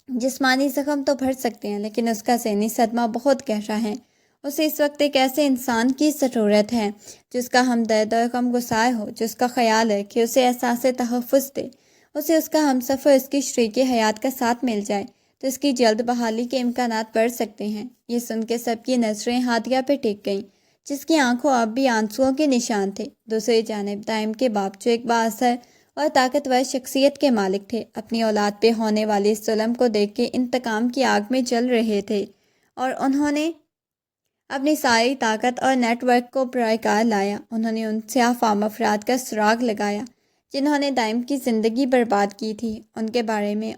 جسمانی زخم تو بھر سکتے ہیں، لیکن اس کا ذہنی صدمہ بہت گہرا ہے، اسے اس وقت ایک ایسے انسان کی ضرورت ہے جس کا ہمدرد اور غم گسار ہو، جس کا خیال ہے کہ اسے احساس تحفظ دے، اسے اس کا ہمسفر، اس کی شریک حیات کا ساتھ مل جائے تو اس کی جلد بحالی کے امکانات بڑھ سکتے ہیں۔ یہ سن کے سب کی نظریں ہادیہ پہ ٹک گئیں، جس کی آنکھوں اب بھی آنسوؤں کے نشان تھے۔ دوسری جانب دائم کے باپ، جو ایک بااثر اور طاقتور شخصیت کے مالک تھے، اپنی اولاد پہ ہونے والی ظلم کو دیکھ کے انتقام کی آگ میں جل رہے تھے، اور انہوں نے اپنی ساری طاقت اور نیٹ ورک کو برائے کار لایا۔ انہوں نے ان سیاہ فام افراد کا سراغ لگایا جنہوں نے دائم کی زندگی برباد کی تھی۔ ان کے بارے میں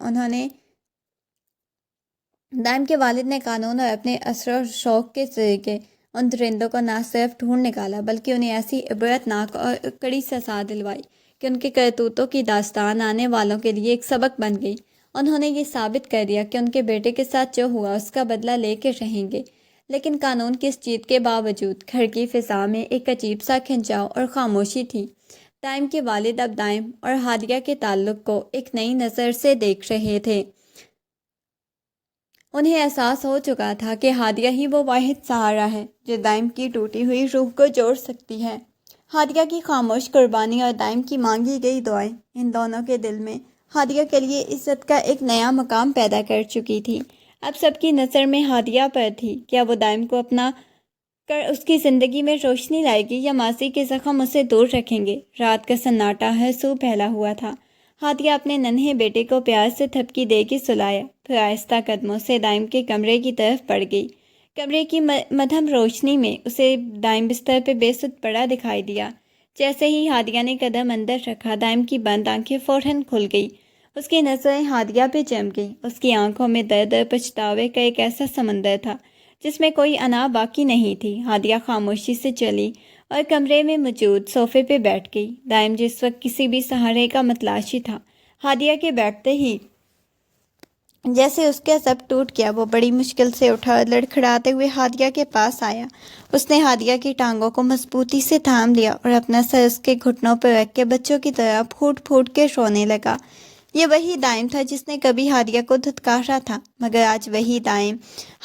دائم کے والد نے قانون اور اپنے اثر و شوق کے ذریعے ان درندوں کو نہ صرف ڈھونڈ نکالا بلکہ انہیں ایسی عبرتناک اور کڑی سزا دلوائی کہ ان کے کرتوتوں کی داستان آنے والوں کے لیے ایک سبق بن گئی۔ انہوں نے یہ ثابت کر دیا کہ ان کے بیٹے کے ساتھ جو ہوا اس کا بدلہ لے کے رہیں گے، لیکن قانون کی اس جیت کے باوجود گھر کی فضا میں ایک عجیب سا کھنچاؤ اور خاموشی تھی۔ دائم کے والد اب دائم اور ہادیہ کے تعلق کو ایک نئی نظر سے دیکھ رہے تھے۔ انہیں احساس ہو چکا تھا کہ ہادیہ ہی وہ واحد سہارا ہے جو دائم کی ٹوٹی ہوئی روح کو جوڑ سکتی ہے۔ ہادیہ کی خاموش قربانی اور دائم کی مانگی گئی دعائیں ان دونوں کے دل میں ہادیہ کے لیے عزت کا ایک نیا مقام پیدا کر چکی تھی۔ اب سب کی نظر میں ہادیہ پر تھی۔ کیا وہ دائم کو اپنا کر اس کی زندگی میں روشنی لائے گی یا ماضی کے زخم اسے دور رکھیں گے؟ رات کا سناٹا ہر سو پھیلا ہوا تھا۔ ہادیہ اپنے ننھے بیٹے کو پیار سے تھپکی دے کے سلایا، پھر آہستہ قدموں سے دائم کے کمرے کی طرف بڑھ گئی۔ کمرے کی مدھم روشنی میں اسے دائم بستر پہ بے سدھ پڑا دکھائی دیا۔ جیسے ہی ہادیہ نے قدم اندر رکھا، دائم کی بند آنکھیں فوراً کھل گئی۔ اس کی نظریں ہادیہ پہ جم گئی۔ اس کی آنکھوں میں درد اور پچھتاوے کا ایک ایسا سمندر تھا جس میں کوئی انا باقی نہیں تھی۔ ہادیہ خاموشی سے چلی اور کمرے میں موجود صوفے پہ بیٹھ گئی۔ دائم جس وقت کسی بھی سہارے کا متلاشی تھا، ہادیہ کے بیٹھتے ہی جیسے اس کا سب ٹوٹ گیا۔ وہ بڑی مشکل سے اٹھا اور لڑکھڑاتے ہوئے ہادیہ کے پاس آیا۔ اس نے ہادیہ کی ٹانگوں کو مضبوطی سے تھام لیا اور اپنا سر اس کے گھٹنوں پر رکھ کے بچوں کی طرح پھوٹ پھوٹ کے رونے لگا۔ یہ وہی دائم تھا جس نے کبھی ہادیہ کو دھتکارا تھا، مگر آج وہی دائم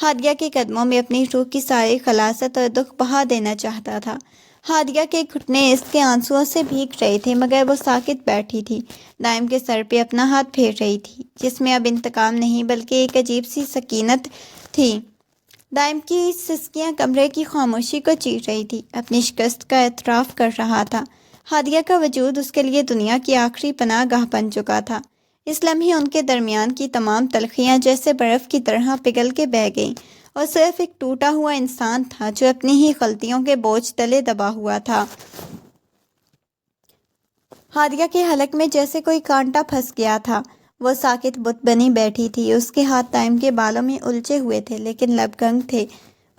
ہادیہ کے قدموں میں اپنی روح کی ساری خلاصت اور دکھ بہا دینا چاہتا تھا۔ ہادیہ کے گھٹنے اس کے آنسوؤں سے بھیگ رہے تھے، مگر وہ ساکت بیٹھی تھی، دائم کے سر پہ اپنا ہاتھ پھیر رہی تھی، جس میں اب انتقام نہیں بلکہ ایک عجیب سی سکینت تھی۔ دائم کی سسکیاں کمرے کی خاموشی کو چیر رہی تھی، اپنی شکست کا اعتراف کر رہا تھا۔ ہادیہ کا وجود اس کے لیے دنیا کی آخری پناہ گاہ بن چکا تھا۔ اس لمحے ان کے درمیان کی تمام تلخیاں جیسے برف کی طرح پگھل کے بہہ گئیں، اور صرف ایک ٹوٹا ہوا انسان تھا جو اپنی ہی غلطیوں کے بوجھ تلے دبا ہوا تھا۔ ہادیہ کے حلق میں جیسے کوئی کانٹا پھنس گیا تھا۔ وہ ساکت بت بنی بیٹھی تھی۔ اس کے ہاتھ دائم کے بالوں میں الجھے ہوئے تھے لیکن لب گنگ تھے۔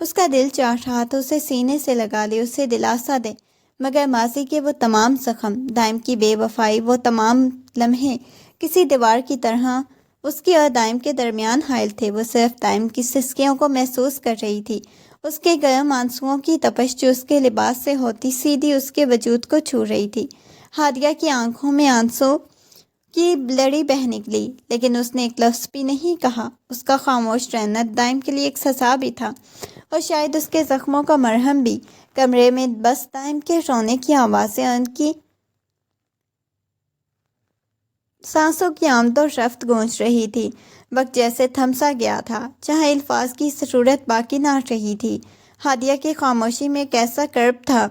اس کا دل چاہ رہا تھا اسے سینے سے لگا لے، اسے دلاسا دے، مگر ماضی کے وہ تمام زخم، دائم کی بے وفائی، وہ تمام لمحے کسی دیوار کی طرح اس کی اور دائم کے درمیان حائل تھے۔ وہ صرف دائم کی سسکیوں کو محسوس کر رہی تھی، اس کے گرم آنسوؤں کی تپش جو اس کے لباس سے ہوتی سیدھی اس کے وجود کو چھو رہی تھی۔ ہادیہ کی آنکھوں میں آنسو کی لڑی بہہ نکلی، لیکن اس نے ایک لفظ بھی نہیں کہا۔ اس کا خاموش رہنا دائم کے لیے ایک سزا بھی تھا، اور شاید اس کے زخموں کا مرہم بھی۔ کمرے میں بس دائم کے رونے کی آوازیں اور ان کی سانسوں کی آمد و رفت گونج رہی تھی۔ وقت جیسے تھم سا گیا تھا، جہاں الفاظ کی ضرورت باقی نہ رہی تھی۔ ہادیہ کی خاموشی میں ایک ایسا کرب تھا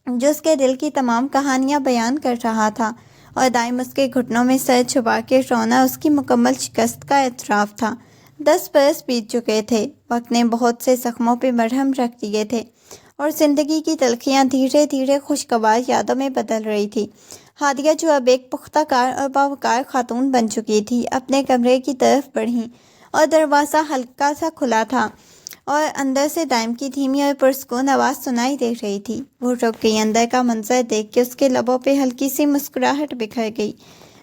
جو اس کے دل کی تمام کہانیاں بیان کر رہا تھا، اور دائم اس کے گھٹنوں میں سر چھپا کے رونا اس کی مکمل شکست کا اعتراف تھا۔ 10 برس بیت چکے تھے، وقت نے بہت سے زخموں پہ مرہم رکھ دیے تھے، اور زندگی کی تلخیاں دھیرے دھیرے خوشگوار یادوں میں بدل رہی تھی۔ ہادیہ جو اب ایک پختہ کار اور باوقار خاتون بن چکی تھی، اپنے کمرے کی طرف بڑھی، اور دروازہ ہلکا سا کھلا تھا اور اندر سے دائم کی دھیمی اور پرسکون آواز سنائی دے رہی تھی۔ وہ رک گئی۔ اندر کا منظر دیکھ کے اس کے لبوں پہ ہلکی سی مسکراہٹ بکھر گئی۔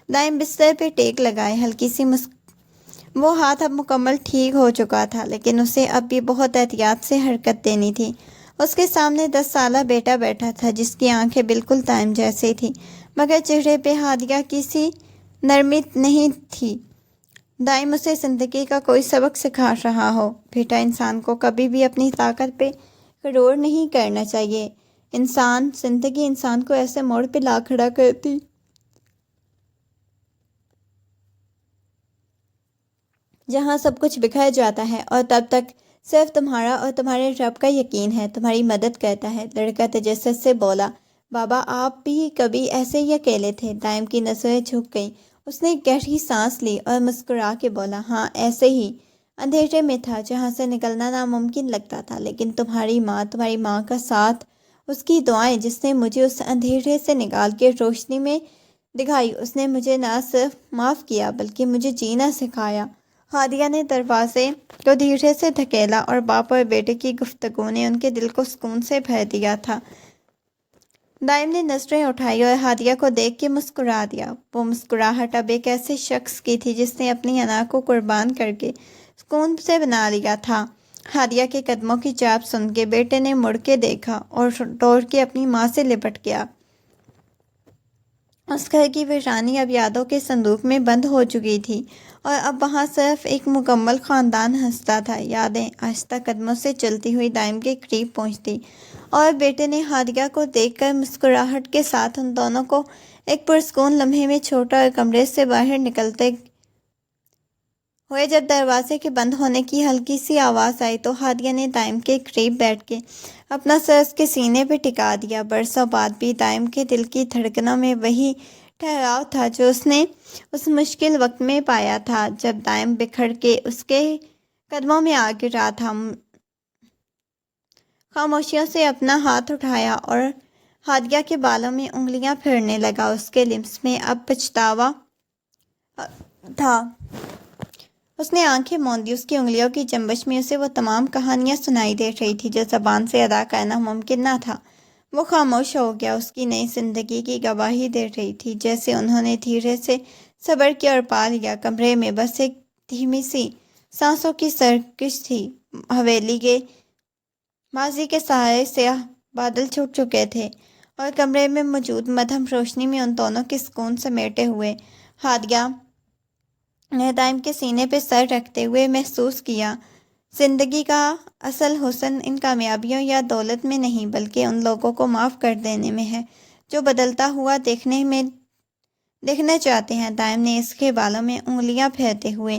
دائم بستر پہ ٹیک لگائے، ہلکی سی وہ ہاتھ اب مکمل ٹھیک ہو چکا تھا، لیکن اسے اب بھی بہت احتیاط سے حرکت دینی تھی۔ اس کے سامنے 10 سالہ بیٹا بیٹھا تھا جس کی آنکھیں بالکل دائم جیسی تھی، مگر چہرے پہ ہادیہ کی سی نرمی نہیں تھی۔ دائم اسے زندگی کا کوئی سبق سکھا رہا ہو۔ بیٹا، انسان کو کبھی بھی اپنی طاقت پہ غرور نہیں کرنا چاہیے۔ زندگی انسان کو ایسے موڑ پہ لا کھڑا کرتی جہاں سب کچھ بکھر جاتا ہے، اور تب تک صرف تمہارا اور تمہارے رب کا یقین ہے تمہاری مدد کرتا ہے۔ لڑکا تجسس سے بولا، بابا آپ بھی کبھی ایسے ہی اکیلے تھے؟ دائم کی نظریں جھک گئیں۔ اس نے گہری سانس لی اور مسکرا کے بولا، ہاں ایسے ہی، اندھیرے میں تھا جہاں سے نکلنا ناممکن لگتا تھا، لیکن تمہاری ماں کا ساتھ، اس کی دعائیں جس نے مجھے اس اندھیرے سے نکال کے روشنی میں دکھائی، اس نے مجھے نہ صرف معاف کیا بلکہ مجھے جینا سکھایا۔ ہادیہ نے دروازے کو دھیرے سے دھکیلا اور باپ اور بیٹے کی گفتگو نے ان کے دل کو سکون سے بھر دیا تھا۔ دائم نے نظریں اٹھائی اور ہادیہ کو دیکھ کے مسکرا دیا۔ وہ مسکراہٹ اب ایک ایسے شخص کی تھی جس نے اپنی انا کو قربان کر کے سکون سے بنا لیا تھا۔ ہادیہ کے قدموں کی چاپ سن کے بیٹے نے مڑ کے دیکھا اور دوڑ کے اپنی ماں سے لپٹ گیا۔ اس گھر کی ویرانی اب یادوں کے صندوق میں بند ہو چکی تھی اور اب وہاں صرف ایک مکمل خاندان ہنستا تھا۔ یادیں آہستہ قدموں سے چلتی ہوئی دائم کے قریب پہنچتی اور بیٹے نے ہادیہ کو دیکھ کر مسکراہٹ کے ساتھ ان دونوں کو ایک پرسکون لمحے میں چھوڑا اور کمرے سے باہر نکلتے ہوئے جب دروازے کے بند ہونے کی ہلکی سی آواز آئی تو ہادیہ نے دائم کے قریب بیٹھ کے اپنا سر اس کے سینے پہ ٹکا دیا۔ برسوں بعد بھی دائم کے دل کی دھڑکنوں میں وہی ٹھہراؤ تھا جو اس نے اس مشکل وقت میں پایا تھا جب دائم بکھر کے اس کے قدموں میں آ گرا تھا۔ خاموشیوں سے اپنا ہاتھ اٹھایا اور ہادیہ کے بالوں میں انگلیاں پھیرنے لگا۔ اس کے لمس میں اب پچھتاوا تھا۔ اس نے آنکھیں موندی۔ اس کی انگلیوں کی جنبش میں اسے وہ تمام کہانیاں سنائی دے رہی تھی جو زبان سے ادا کرنا ممکن نہ تھا۔ وہ خاموش ہو گیا، اس کی نئی زندگی کی گواہی دے رہی تھی جیسے انہوں نے دھیرے سے صبر کیا اور پا لیا۔ کمرے میں بس ایک دھیمی سی سانسوں کی سرکش تھی۔ حویلی کے ماضی کے سارے سیاہ بادل چھٹ چکے تھے اور کمرے میں موجود مدھم روشنی میں ان دونوں کے سکون سمیٹے ہوئے۔ ہادیہ نے دائم کے سینے پہ سر رکھتے ہوئے محسوس کیا، زندگی کا اصل حسن ان کامیابیوں یا دولت میں نہیں بلکہ ان لوگوں کو معاف کر دینے میں ہے جو بدلتا ہوا دیکھنا چاہتے ہیں۔ دائم نے اس کے بالوں میں انگلیاں پھیرتے ہوئے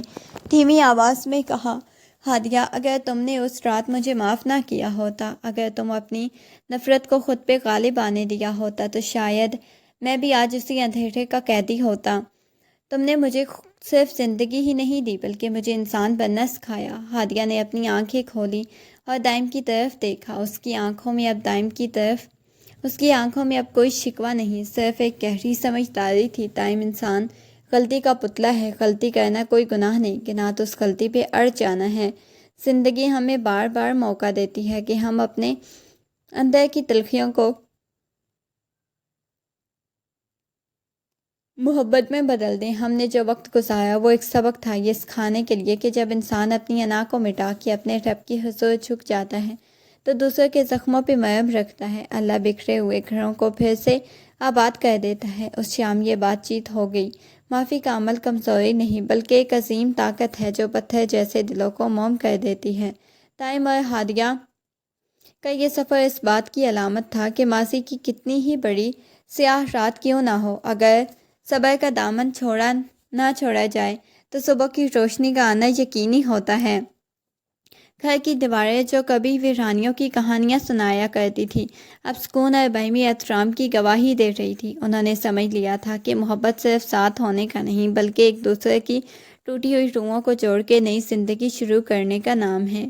دھیمی آواز میں کہا، ہادیہ، اگر تم نے اس رات مجھے معاف نہ کیا ہوتا، اگر تم اپنی نفرت کو خود پہ غالب آنے دیا ہوتا تو شاید میں بھی آج اسی اندھیرے کا قیدی ہوتا۔ تم نے مجھے صرف زندگی ہی نہیں دی بلکہ مجھے انسان بننا سکھایا۔ ہادیہ نے اپنی آنکھیں کھولی اور دائم کی طرف دیکھا۔ اس کی آنکھوں میں اب کوئی شکوہ نہیں، صرف ایک گہری سمجھداری تھی۔ دائم انسان غلطی کا پتلا ہے، غلطی کرنا کوئی گناہ نہیں، گناہ تو اس غلطی پہ اڑ جانا ہے۔ زندگی ہمیں بار بار موقع دیتی ہے کہ ہم اپنے اندر کی تلخیوں کو محبت میں بدل دیں۔ ہم نے جو وقت گزارا وہ ایک سبق تھا، یہ سکھانے کے لیے کہ جب انسان اپنی انا کو مٹا کے اپنے رب کی حضور جھک جاتا ہے تو دوسروں کے زخموں پہ مرہم رکھتا ہے۔ اللہ بکھرے ہوئے گھروں کو پھر سے آباد کر دیتا ہے۔ اس شام یہ بات چیت ہو گئی۔ معافی کا عمل کمزوری نہیں بلکہ ایک عظیم طاقت ہے جو پتھر جیسے دلوں کو موم کر دیتی ہے۔ دائم اور ہادیہ کا یہ سفر اس بات کی علامت تھا کہ ماضی کی کتنی ہی بڑی سیاہ رات کیوں نہ ہو، اگر صبر کا دامن نہ چھوڑا جائے تو صبح کی روشنی کا آنا یقینی ہوتا ہے۔ گھر کی دیواریں جو کبھی ویرانیوں کی کہانیاں سنایا کرتی تھی اب سکون اور باہمی احترام کی گواہی دے رہی تھی۔ انہوں نے سمجھ لیا تھا کہ محبت صرف ساتھ ہونے کا نہیں بلکہ ایک دوسرے کی ٹوٹی ہوئی روحوں کو جوڑ کے نئی زندگی شروع کرنے کا نام ہے۔